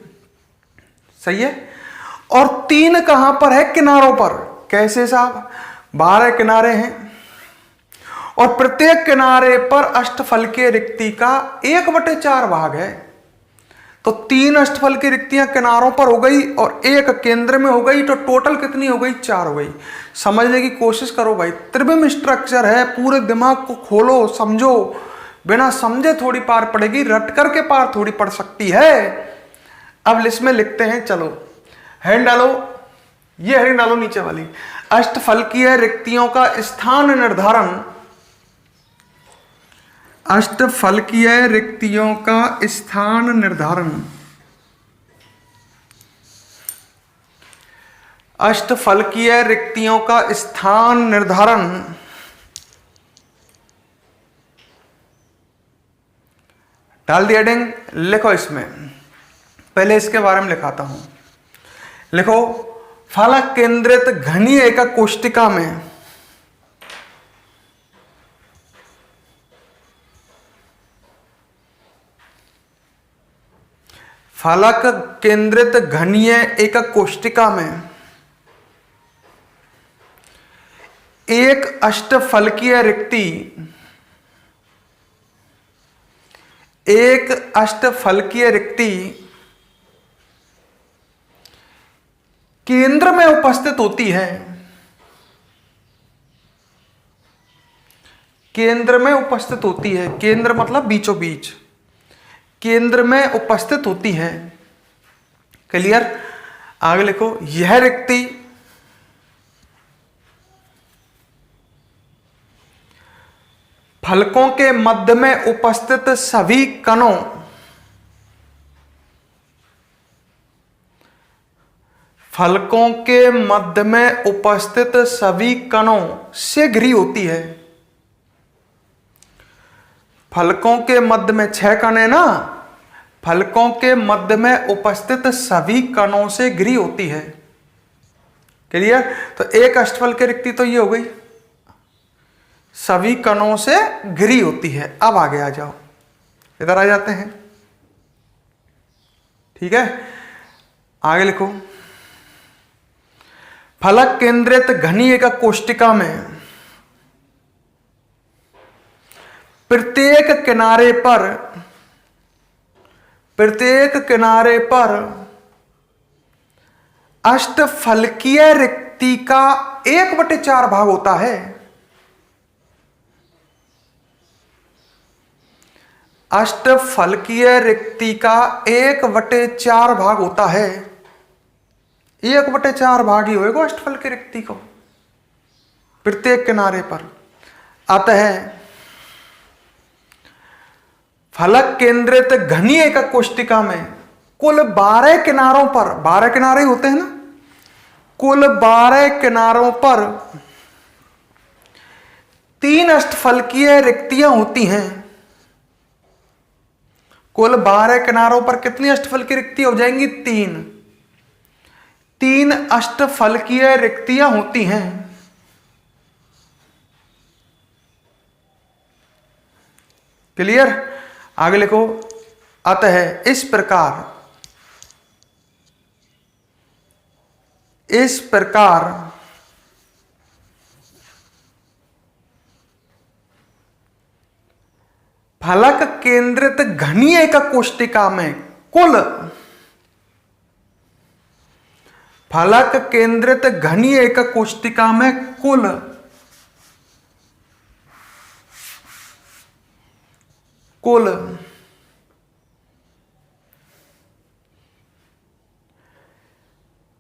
सही है? और 3 कहां पर है? किनारों पर। कैसे साहब? 12 किनारे हैं और प्रत्येक किनारे पर अष्टफल की रिक्ति का 1/4 भाग है। तो 3 अष्टफल की रिक्तियां किनारों पर हो गई और एक केंद्र में हो गई, तो टोटल कितनी हो गई? 4 हो गई। समझने की कोशिश करो भाई, त्रिविम स्ट्रक्चर है, पूरे दिमाग को खोलो, समझो। बिना समझे थोड़ी पार पड़ेगी, रट करके पार थोड़ी पड़ सकती है। अब लिस्ट में लिखते हैं, चलो हेड डालो, ये हेड डालो नीचे वाली। अष्टफलकीय रिक्तियों का स्थान निर्धारण, अष्टफलकीय रिक्तियों का स्थान निर्धारण, अष्टफलकीय रिक्तियों का स्थान निर्धारण। डाल दी हेडिंग, लिखो इसमें पहले इसके बारे में लिखाता हूं। लिखो, फलक केंद्रित घनीय एकक कोष्टिका में फलक केंद्रित घनीय एकक कोष्टिका में एक अष्टफलकीय रिक्ति केंद्र में उपस्थित होती है। केंद्र में उपस्थित होती है, केंद्र मतलब बीचों बीच, केंद्र में उपस्थित होती है। क्लियर? आगे लिखो, यह रिक्ति फलकों के मध्य में उपस्थित सभी कणों फलकों के मध्य में उपस्थित सभी कणों से घिरी होती है। फलकों के मध्य में 6 कण है ना, फलकों के मध्य में उपस्थित सभी कणों से घिरी होती है। क्लियर? तो एक अष्टफल की रिक्ति तो ये हो गई, सभी कणों से घिरी होती है। अब आगे आ जाओ, इधर आ जाते हैं। ठीक है, आगे लिखो, फलक केंद्रित घनीय एकक कोष्टिका में प्रत्येक किनारे पर अष्टफलकीय रिक्ति का 1/4 भाग होता है। अष्टफलकीय रिक्ति का 1/4 भाग होता है। 1/4 भाग ही होएगा अष्टफल की रिक्ति को प्रत्येक किनारे पर। अतः फलक केंद्रित घनीय एकक कोष्टिका में कुल 12 किनारों पर, 12 किनारे होते हैं ना, कुल 12 किनारों पर 3 अष्टफलकीय रिक्तियां होती हैं। कुल 12 किनारों पर कितनी अष्टफल की रिक्ति हो जाएंगी? 3 अष्टफलकीय रिक्तियां होती हैं। क्लियर? आगे लिखो, अतः इस प्रकार फलक केंद्रित घनीय एकक कोष्टिका में कुल फलक केंद्रित घनीय एकक कोष्टिका में कुल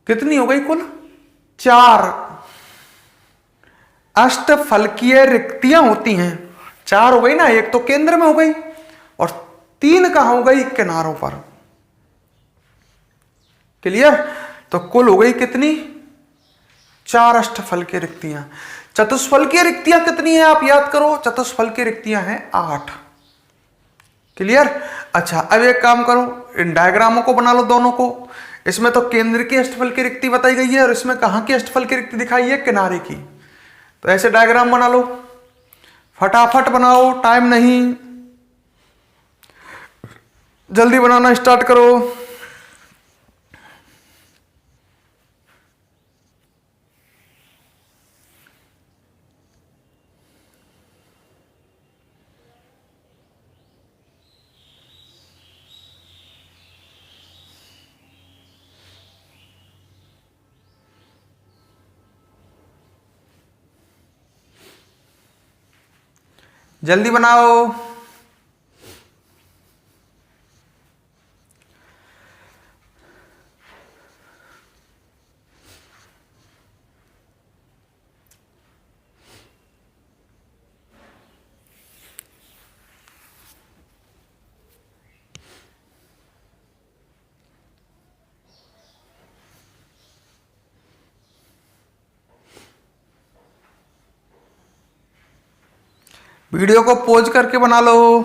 कितनी हो गई? कुल 4 अष्टफलकीय रिक्तियां होती हैं। 4 हो गई ना, एक तो केंद्र में हो गई और 3 कहां हो गई? किनारों पर। क्लियर? तो कुल हो गई कितनी? 4 अष्टफल की रिक्तियां। चतुष्फल की रिक्तियां कितनी है आप याद करो? चतुष्फल की रिक्तियां हैं 8। क्लियर? अच्छा, अब एक काम करो, इन डायग्रामों को बना लो दोनों को। इसमें तो केंद्र की अष्टफल की रिक्ति बताई गई है और इसमें कहां की अष्टफल की रिक्ति दिखाई है? किनारे की। तो ऐसे डायग्राम बना लो, फटाफट बनाओ, टाइम नहीं, जल्दी बनाना स्टार्ट करो। जल्दी बनाओ। वीडियो को पॉज करके बना लो।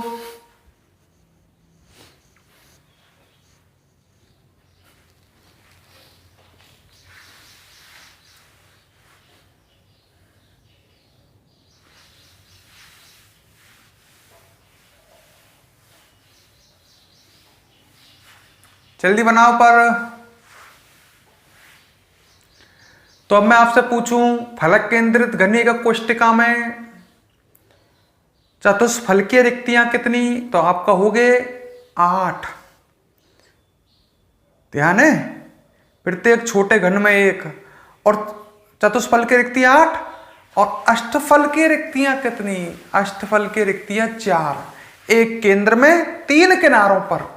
जल्दी बनाओ पर। तो अब मैं आपसे पूछूं, फलक केंद्रित घनीय का कोष्टिका में चतुष्फलकीय रिक्तियां कितनी? तो आप कहोगे 8। ध्यान है, प्रत्येक छोटे घन में 1, और चतुष्फलकीय रिक्तियां 8, और अष्टफलकीय रिक्तियां कितनी? अष्टफलकीय रिक्तियां 4, एक केंद्र में 3 किनारों पर।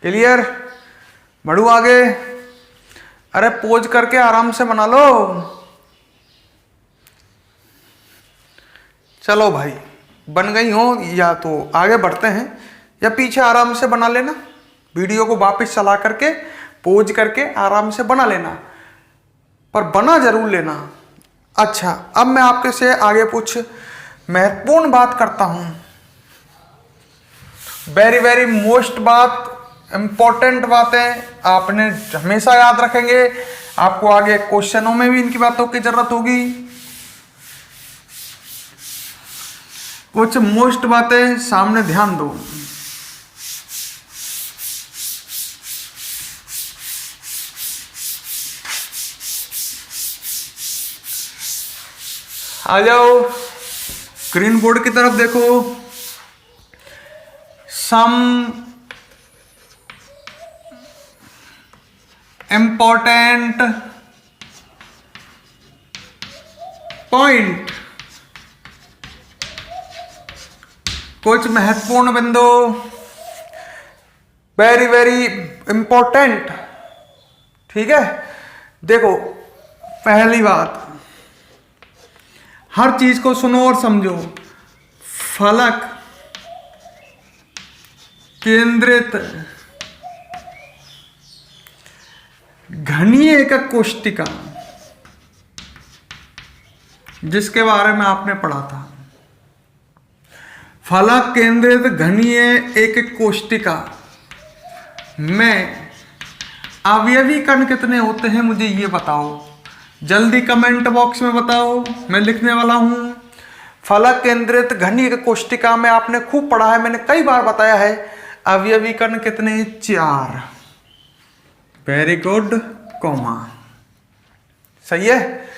क्लियर? बढ़ू आगे। अरे पोज करके आराम से बना लो। चलो भाई, बन गई हो या तो आगे बढ़ते हैं, या पीछे आराम से बना लेना। वीडियो को वापस चला करके पोज करके आराम से बना लेना, पर बना जरूर लेना। अच्छा, अब मैं आपके से आगे कुछ महत्वपूर्ण बात करता हूं। वेरी वेरी मोस्ट बात, इंपॉर्टेंट बातें आपने हमेशा याद रखेंगे। आपको आगे क्वेश्चनों में भी इनकी बातों की जरूरत होगी। कुछ मोस्ट बातें सामने ध्यान दो। आ जाओ, ग्रीन बोर्ड की तरफ देखो। सम इंपॉर्टेंट पॉइंट, कुछ महत्वपूर्ण बिंदु, वेरी वेरी इंपॉर्टेंट। ठीक है, देखो पहली बात, हर चीज को सुनो और समझो। फलक केंद्रित घनीय एकक कोष्टिका, जिसके बारे में आपने पढ़ा था, फलक केंद्रित घनीय एकक कोष्टिका में अवयवी कण कितने होते हैं? मुझे ये बताओ, जल्दी कमेंट बॉक्स में बताओ, मैं लिखने वाला हूं। फलक केंद्रित घनीय एकक कोष्टिका में आपने खूब पढ़ा है, मैंने कई बार बताया है, अवयवी कण कितने? 4। वेरी गुड, कॉमा, सही है।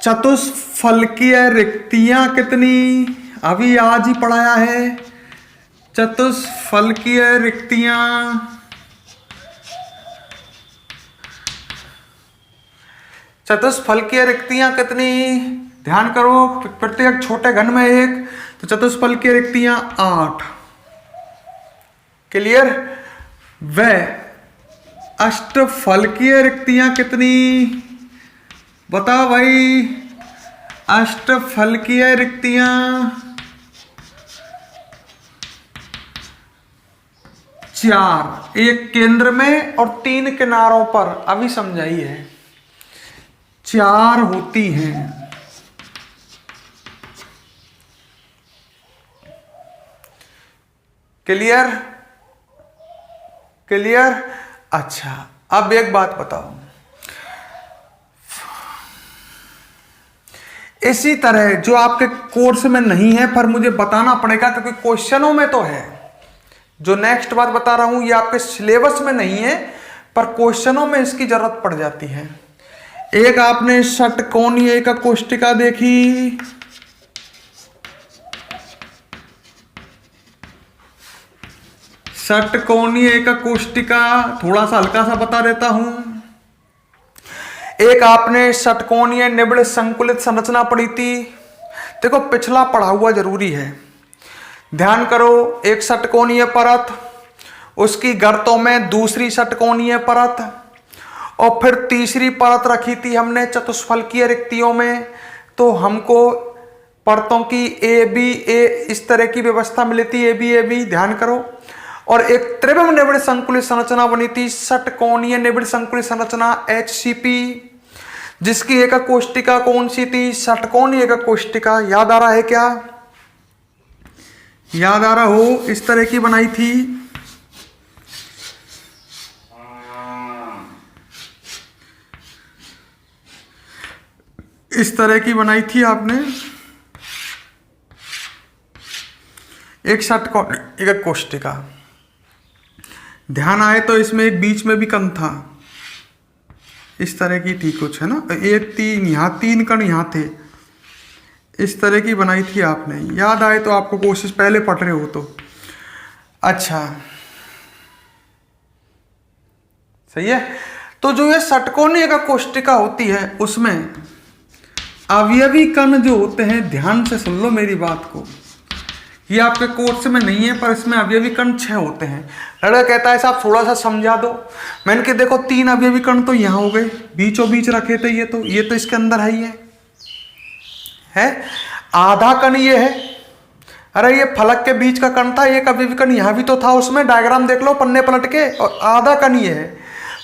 चतुष्फलकीय रिक्तियां कितनी? अभी आज ही पढ़ाया है। चतुष्फलकीय रिक्तियां कितनी? ध्यान करो, प्रत्येक छोटे घन में 1, तो चतुष्फलकीय रिक्तियां 8। क्लियर? व अष्टफलकीय रिक्तियां कितनी? बताओ भाई। अष्टफलकीय रिक्तियां 4, एक केंद्र में और 3 किनारों पर। अभी समझाइए, 4 होती हैं। क्लियर? क्लियर? अच्छा, अब एक बात बताओ, इसी तरह जो आपके कोर्स में नहीं है पर मुझे बताना पड़ेगा क्योंकि क्वेश्चनों में तो है, जो नेक्स्ट बात बता रहा हूं ये आपके सिलेबस में नहीं है पर क्वेश्चनों में इसकी जरूरत पड़ जाती है। एक आपने षटकोणीय एकक कोष्टिका देखी, षटकोणीय एकक कोष्टिका, थोड़ा सा हल्का सा बता देता हूं। एक आपने षटकोणीय निबिड़ संकुलित संरचना पढ़ी थी। देखो पिछला पढ़ा हुआ जरूरी है, ध्यान करो। एक षटकोणीय परत, उसकी गर्तों में दूसरी षटकोणीय परत, और फिर तीसरी परत रखी थी हमने चतुष्फलकीय रिक्तियों में। तो हमको परतों की ए बी ए इस तरह की व्यवस्था मिली थी, ए बी, ध्यान करो। और एक त्रिविम निबिड़ संकुलित संरचना बनी थी, षटकोणीय निबिड़ संकुलित संरचना HCP, जिसकी एकक कोष्टिका कौन सी थी? षटकोणीय एकक कोष्टिका। याद आ रहा है क्या? याद आ रहा हो, इस तरह की बनाई थी। इस तरह की बनाई थी आपने। एक षटकोण एक कोष्टिका, ध्यान आए तो इसमें एक बीच में भी कण था, इस तरह की थी कुछ, है ना, एक तीन यहाँ 3 कण यहाँ थे, इस तरह की बनाई थी आपने, याद आए तो आपको कोशिश पहले पढ़ रहे हो तो। अच्छा सही है। तो जो ये षटकोणीय एक कोष्टिका होती है उसमें अवयवी कण जो होते हैं, ध्यान से सुन लो मेरी बात को, ये आपके कोर्स में नहीं है पर इसमें अवयवी कण 6 होते हैं। लड़का कहता है साहब थोड़ा सा समझा दो। मैंने कहा देखो 3 अवयवी कण तो यहाँ हो गए, बीचों बीच रखे थे, ये तो इसके अंदर है ही है। आधा कण ये है, अरे ये फलक के बीच का कण था, एक अवयवी कण यहाँ भी तो था, उसमें डायग्राम देख लो पन्ने पलट के, और आधा कण ये है।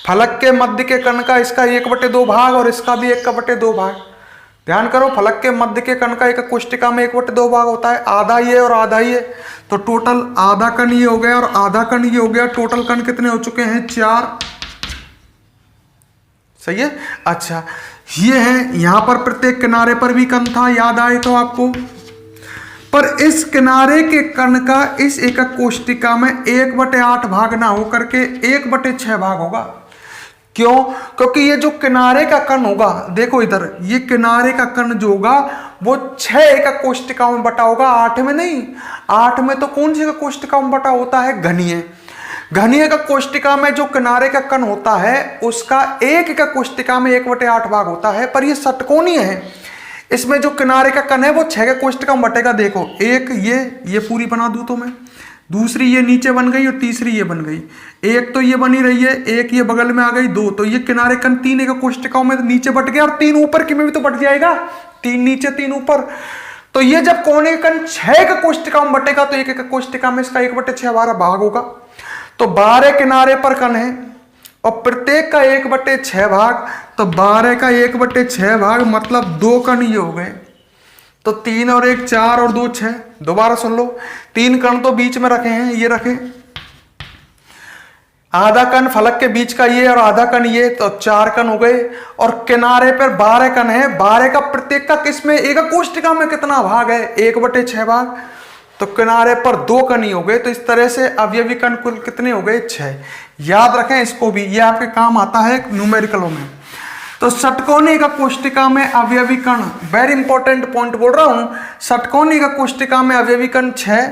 फलक के मध्य के कण का इसका 1/2 भाग और इसका भी 1/2 भाग। ध्यान करो, फलक के मध्य के कण का एक कोष्टिका में 1/2 भाग होता है, आधा ये और आधा ये, तो टोटल आधा कण ये हो गया और आधा कण ये हो गया, टोटल कण कितने हो चुके हैं 4। सही है। अच्छा ये है, यहां पर प्रत्येक किनारे पर भी कण था, याद आए तो आपको, पर इस किनारे के कण का इस एकक कोष्टिका में 1/8 भाग ना होकर के 1/6 भाग होगा। क्यों? क्योंकि ये जो किनारे का कण होगा, देखो इधर, ये किनारे का कण जो होगा वो 6 एकक कोष्टिकाओं में बटा होगा, 8 में नहीं। 8 में तो कौन सी कोष्टिकाओं में बटा होता है? घनीय। घनीय का कोष्टिका में जो किनारे का कण होता है उसका एक एकक कोष्टिका में 1/8 भाग होता है, पर ये षटकोणीय है, इसमें जो किनारे का कण है वो 6 के कोष्टिका में बटेगा। देखो एक ये पूरी बना दूं तो मैं, दूसरी ये नीचे बन गई और तीसरी ये बन गई, एक तो ये बनी रही है, एक ये बगल में आ गई, 2, तो ये किनारे कण 3 एक कोष्टिकाओं में नीचे बट गया और 3 ऊपर की में भी तो बट जाएगा, 3 नीचे 3 ऊपर। तो ये जब कोने का कण 6 का कोष्टिका में बटेगा तो एक एक कोष्टिका में इसका 1/6 भाग होगा। तो 12 किनारे पर कण है और प्रत्येक का 1/6 भाग, तो 12 का 1/6 भाग मतलब 2 कण ये हो गए, तो 3 और 1 4 और 2 6। दोबारा सुन लो, 3 कण तो बीच में रखे हैं, ये रखे, आधा कण फलक के बीच का ये और आधा कण ये, तो 4 कण हो गए, और किनारे पर 12 कण है, 12 का प्रत्येक का किसमें एक कोष्टिका में कितना भाग है? 1/6 भाग, तो किनारे पर 2 कण ही हो गए। तो इस तरह से अवयवी कण कुल कितने हो गए? 6। याद रखें इसको भी, ये आपके काम आता है न्यूमेरिकलों में। तो षटकोणीय का कोष्टिका में अवयवी कण, वेरी इंपॉर्टेंट पॉइंट बोल रहा हूं, षटकोणीय का कोष्टिका में अवयवी कण 6,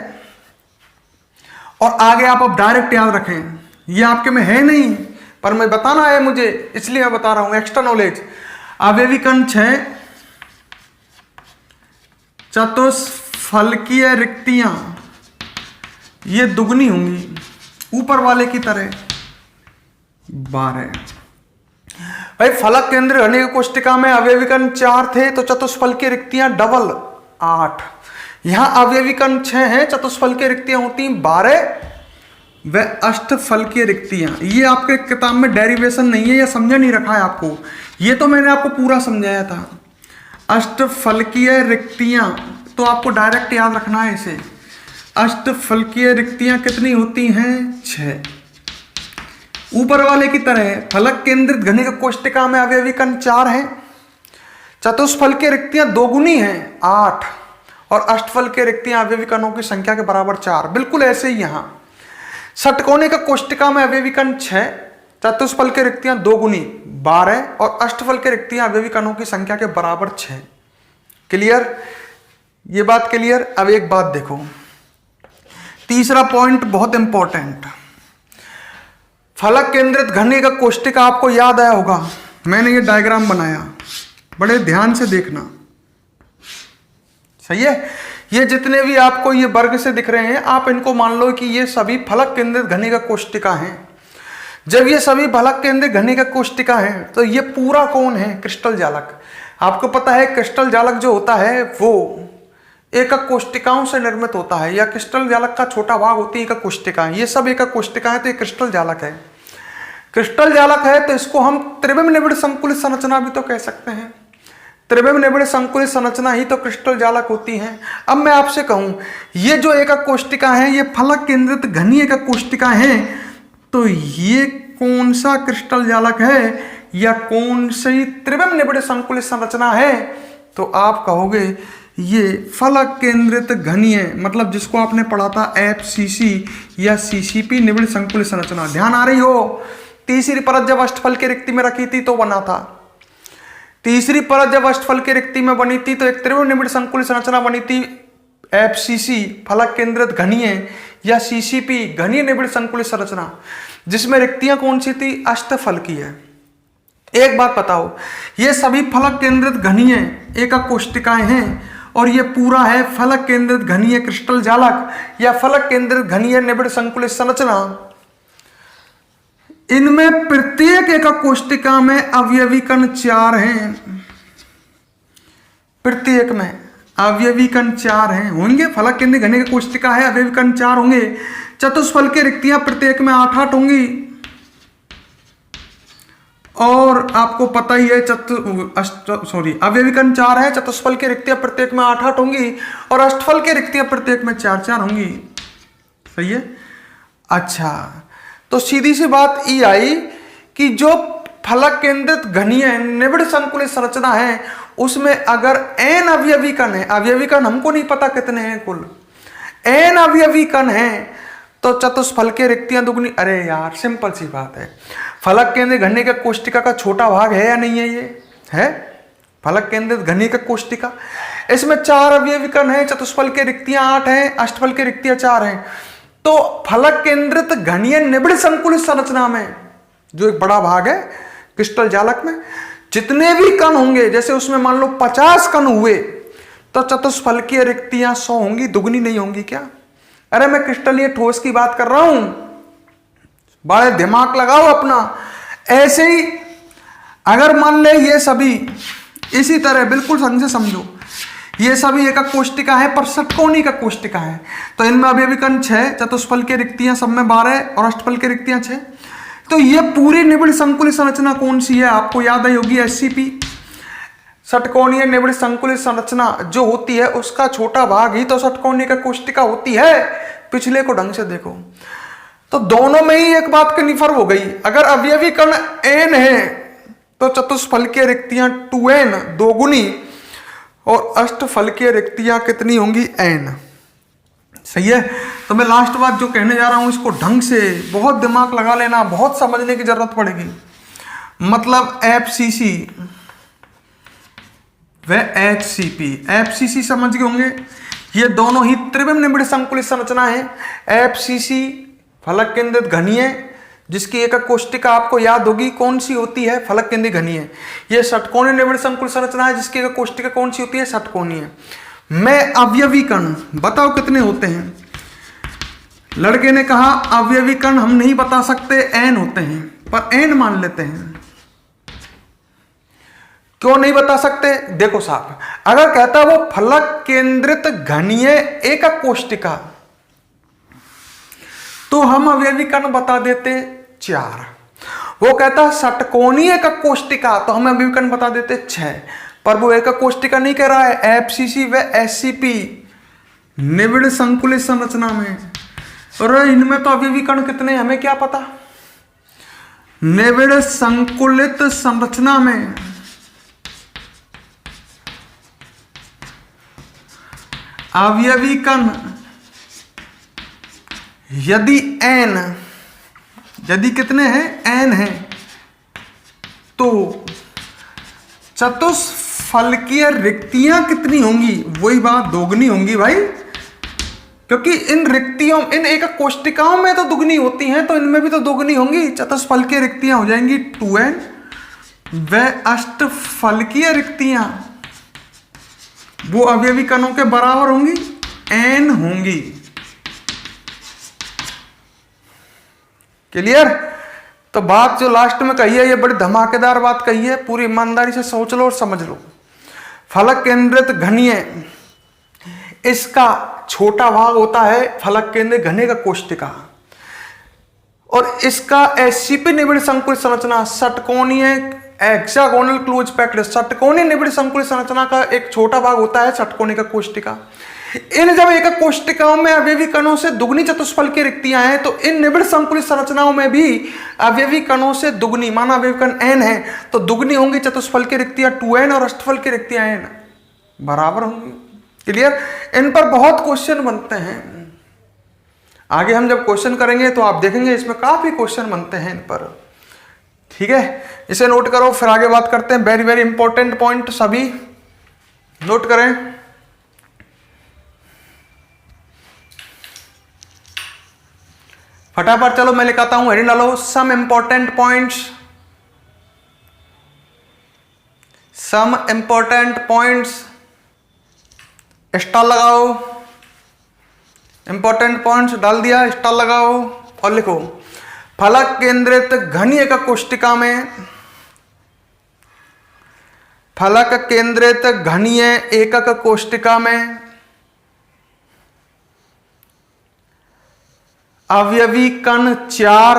और आगे आप अब डायरेक्ट याद रखें, ये आपके में है नहीं पर मैं बताना है मुझे, इसलिए मैं बता रहा हूं, एक्स्ट्रा नॉलेज। अवयवी कण 6, चतुष्फलकीय रिक्तियां ये दुगनी होंगी ऊपर वाले की तरह, 12। भाई फलक केंद्र घनीय कोष्टिका में अवयवी कण 4 थे, तो चतुष्फलकीय रिक्तियां डबल 8। यहां अवयवी कण 6 हैं, चतुष्फलकीय रिक्तियां होती हैं 12, व अष्टफलकीय रिक्तियां। ये आपके किताब में डेरिवेशन नहीं है या समझा नहीं रखा है आपको, ये तो मैंने आपको पूरा समझाया था। अष्टफलकीय रिक्तियां तो आपको डायरेक्ट याद रखना है इसे। अष्टफलकीय रिक्तियां कितनी होती हैं? 6। ऊपर वाले की तरह फलक केंद्रित घनीय कोष्टिका में अवयवी कण 4 हैं, चतुष्फलकीय रिक्तियां दोगुनी हैं 8, और अष्टफलकीय रिक्तियां अवयवी कणों की संख्या के बराबर 4। बिल्कुल ऐसे ही यहां षटकोणीय का कोष्टिका में अवयवी कण 6, चतुष्फलकीय रिक्तियां दोगुनी 12, और अष्टफलकीय रिक्तियां अवयवी कणों की संख्या के बराबर 6। क्लियर? ये बात क्लियर? अब एक बात देखो, तीसरा पॉइंट बहुत इंपॉर्टेंट, फलक केंद्रित घनीय का कोष्टिका आपको याद आया होगा, मैंने ये डायग्राम बनाया, बड़े ध्यान से देखना। सही है। ये जितने भी आपको ये वर्ग से दिख रहे हैं, आप इनको मान लो कि ये सभी फलक केंद्रित घनीय का कोष्टिका हैं। जब ये सभी फलक केंद्रित घनीय का कोष्टिका है तो ये पूरा कौन है? क्रिस्टल जालक। आपको पता है क्रिस्टल जालक जो होता है वो एकक कोष्टिकाओं से निर्मित होता है, या क्रिस्टल जालक का छोटा भाग होती है एकक कोष्टिकाएं। ये सब एकक कोष्टिकाएं, तो ये क्रिस्टल जालक है। क्रिस्टल जालक है तो इसको हम त्रिविम निबिड़ संकुलित संरचना भी तो कह सकते हैं। त्रिविम निबिड़ संकुलित संरचना ही तो क्रिस्टल जालक होती है। अब मैं आपसे कहूं, ये जो एकक कोष्टिका है ये फलक केंद्रित घनीय एकक कोष्टिका है, तो ये कौन सा क्रिस्टल जालक है या कौन सी त्रिविम निबिड़ संकुलित संरचना है? तो आप कहोगे ये फलक केंद्रित घनीय, मतलब जिसको आपने पढ़ा था एफसीसी या सीसीपी निबिड़ संकुल संरचना, ध्यान आ रही हो। तीसरी परत जब अष्टफल की रिक्ति में रखी थी तो बना था। तीसरी परत जब अष्टफल की रिक्ति में बनी थी तो एक त्रिभुज निबिड़ संकुल संरचना बनी थी, एफसीसी फलक केंद्रित घनीय या सीसीपी घनीय निबिड़ संकुल संरचना, जिसमें रिक्तियां कौन सी थी, अष्टफल की है। एक बात बताओ, ये सभी फलक केंद्रित घनीय एकक कोष्टिकाएं हैं और ये पूरा है फलक केंद्रित घनीय क्रिस्टल जालक या फलक केंद्रित घनीय निबिड़ संकुलित संरचना। इनमें प्रत्येक एकक कोष्टिका में अवयवी कण 4 हैं, प्रत्येक में अवयवी कण 4 हैं, होंगे। फलक केंद्रित घनीय कोष्टिका है, अवयवी कण 4 होंगे। चतुष्फल की रिक्तियां प्रत्येक में 8-8 होंगी और आपको पता ही है अवयवी कण 4 है, चतुष्फल की रिक्तियां प्रत्येक में 8-8 होंगी और अष्टफल की रिक्तियां प्रत्येक में 4-4 होंगी। सही है। अच्छा, तो सीधी सी बात ये आई कि जो फलक केंद्रित घनीय निबिड़ संकुलित संरचना है उसमें अगर n अवयवी कण है, अवयवी कण हमको नहीं पता कितने हैं कुल, n अवयवी कण है तो चतुष्फल की रिक्तियां दुगनी। अरे यार सिंपल सी बात है, फलक केंद्रित घनीय का कोष्टिका का छोटा भाग है या नहीं है, ये है फलक केंद्रित घनीय का कोष्टिका। इसमें 4 अवयवी कण है, चतुष्फल की रिक्तियां 8 हैं, अष्टफल की रिक्तियां 4 हैं। तो फलक केंद्रित घनीय निबिड़ संकुलित संरचना में जो एक बड़ा भाग है क्रिस्टल जालक में, जितने भी कण होंगे, जैसे उसमें मान लो 50 कण हुए तो चतुष्फल की रिक्तियां 100 होंगी, दुगनी नहीं होंगी क्या। अरे मैं क्रिस्टलीय ठोस की बात कर रहा हूं, बड़े दिमाग लगाओ अपना। ऐसे ही अगर मान ले ये सभी इसी तरह बिल्कुल ढंग से समझो, ये सभी एकक कोष्टिका है पर षटकोणी का कोष्टिका है, तो इनमें अवयवी कण 6, चतुष्फल की रिक्तियां सब में 12 और अष्टफल की रिक्तियां 6। तो ये पूरी निबिड़ संकुलित संरचना कौन सी है, आपको याद आई होगी, एससीपी षटकोणीय निबिड़ संकुलित संरचना जो होती है उसका छोटा भाग ही तो षटकोणीय का कोष्टिका होती है। पिछले को ढंग से देखो तो दोनों में ही एक बात कन्फर्म हो गई, अगर अवयवी कण n है तो चतुष्फल की रिक्तियां 2n 2 गुनी और अष्टफल की रिक्तियां कितनी होंगी, n। सही है। तो मैं लास्ट बात जो कहने जा रहा हूं इसको ढंग से बहुत दिमाग लगा लेना, बहुत समझने की जरूरत पड़ेगी। मतलब एफसीसी व एचसीपी, एफसीसी समझ गए होंगे, ये दोनों ही त्रिविम निबिड़ संकुलित संरचना है। एफसीसी फलक केंद्रित घनीय, जिसकी एकक कोष्टिका आपको याद होगी कौन सी होती है, फलक केंद्रित घनीय। ये षटकोणीय निबिड़ संकुलित संरचना है जिसकी एकक कोष्टिका कौन सी होती है, षटकोणीय। में अवयवी कण बताओ कितने होते हैं। लड़के ने कहा अवयवी कण हम नहीं बता सकते, n होते हैं, पर n मान लेते हैं। क्यों नहीं बता सकते, देखो साहब, अगर कहता वो फलक केंद्रित घनीय एकक कोष्टिका तो हम अवयवी कण बता देते 4। वो कहता षटकोणीय एकक कोष्टिका तो हम अवयवी कण बता देते 6। पर वो एकक कोष्टिका नहीं कह रहा है, एफसीसी व एससीपी निबिड़ संकुलित संरचना में, और इनमें तो अवयवी कण कितने हमें क्या पता। निबिड़ संकुलित संरचना में अवयवी कण यदि n, यदि कितने हैं, n है, तो चतुष्फलकीय रिक्तियां कितनी होंगी, वही बात दोगुनी होंगी भाई, क्योंकि इन रिक्तियों, इन एकक कोष्टिकाओं में तो दुगनी होती हैं तो इनमें भी तो दोगुनी होंगी। चतुष्फलकीय रिक्तियां हो जाएंगी 2n व अष्टफलकीय रिक्तियां वो अवयवी कणों के बराबर होंगी, n होंगी। क्लियर। तो बात जो लास्ट में कही है ये बड़ी धमाकेदार बात कही है, पूरी ईमानदारी से सोच लो और समझ लो। फलक केंद्रित घनीय, इसका छोटा भाग होता है फलक केंद्रित घनीय का कोष्टिका, और इसका एससीपी निबिड़ संकुलित संरचना षटकोणीय हेक्सागोनल क्लोज पैक्ड, षटकोणीय निबिड़ संकुलित संरचना का एक छोटा भाग होता है षटकोणीय का कोष्टिका। इन जब एकक कोष्टिकाओं में अवयवी कणों से दुगनी चतुष्फल की रिक्तियां हैं तो इन निबिड़ संकुलित संरचनाओं में भी अवयवी कणों से दुगनी, माना अवयवी कण n है तो दुगनी होंगी चतुष्फल की रिक्तियां 2n और अष्टफल की रिक्तियां n बराबर होंगी। क्लियर? इन पर बहुत क्वेश्चन बनते हैं। आगे हम जब क्वेश्चन करेंगे तो आप देखेंगे इसमें काफी क्वेश्चन बनते हैं इन पर। ठीक है, इसे नोट करो, फिर आगे बात करते हैं। वेरी वेरी इंपॉर्टेंट पॉइंट सभी नोट करें। फटाफट चलो मैं लिखाता हूं, हेडिंग डालो some important points. Some important points, star लगाओ। इंपॉर्टेंट पॉइंट्स डाल दिया, स्टार लगाओ और लिखो फलक केंद्रित घनीय एकक कोष्टिका में, फलक केंद्रित घनीय एकक कोष्टिका में अवयवी कण 4,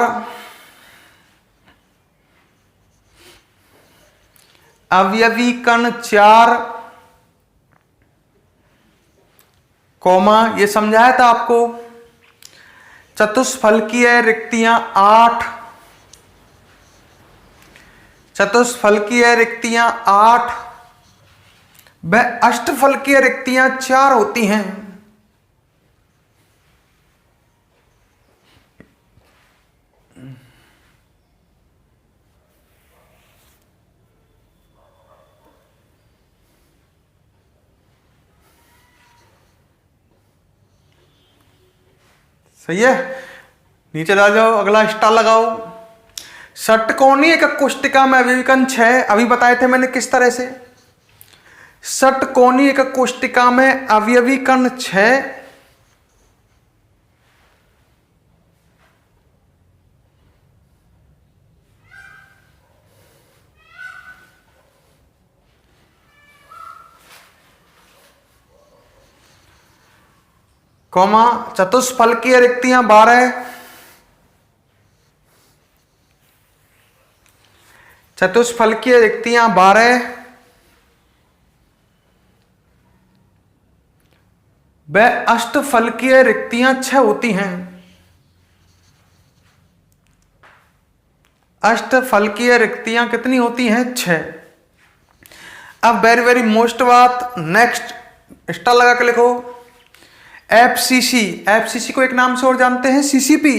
अवयवी कण 4 कॉमा, ये समझाया था आपको। चतुष्फलकीय रिक्तियां 8, चतुष्फलकीय रिक्तियां 8 व अष्टफलकीय रिक्तियां 4 होती हैं। सही है, नीचे ला जाओ, अगला स्टार लगाओ। षटकोणीय एकक कोष्टिका में अवयवी कण 6, अभी बताए थे मैंने किस तरह से। षटकोणीय एकक कोष्टिका में अवयवी कण 6 कॉमा, चतुष्फलकीय रिक्तियां 12, चतुष्फलकीय रिक्तियां 12 व अष्टफलकीय रिक्तियां 6 होती हैं। अष्टफलकीय रिक्तियां कितनी होती हैं? 6। अब वेरी वेरी मोस्ट बात, नेक्स्ट स्टार लगा के लिखो एफसीसी। एफसीसी को एक नाम से और जानते हैं सीसीपी।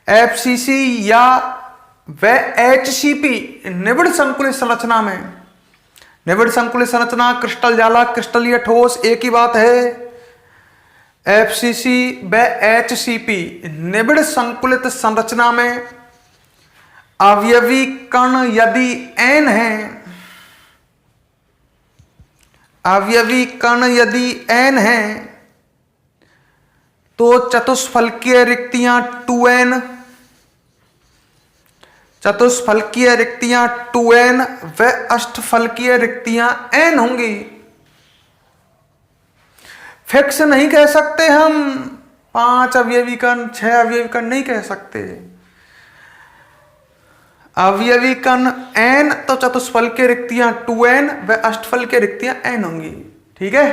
एफसीसी या व एचसीपी निबिड़ संकुलित संरचना में, निबिड़ संकुलित संरचना, क्रिस्टल जाला, क्रिस्टलीय ठोस, एक ही बात है। एफसीसी व एचसीपी निबिड़ संकुलित संरचना में अवयवी कण यदि n है, अवयवी कण यदि n है तो चतुष्फलकीय रिक्तियां 2n, चतुष्फलकीय रिक्तियां 2n व अष्टफलकीय रिक्तियां n होंगी। फिक्स नहीं कह सकते हम 5 अवयवी कण 6 अवयवी कण नहीं कह सकते। अवयवी कण n तो चतुष्फलकीय रिक्तियां 2n व अष्टफलकीय रिक्तियां n होंगी। ठीक है,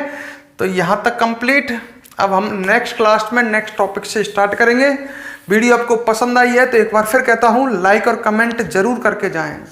तो यहां तक कंप्लीट। अब हम नेक्स्ट क्लास में नेक्स्ट टॉपिक से स्टार्ट करेंगे। वीडियो आपको पसंद आई है तो एक बार फिर कहता हूं लाइक और कमेंट जरूर करके जाएं।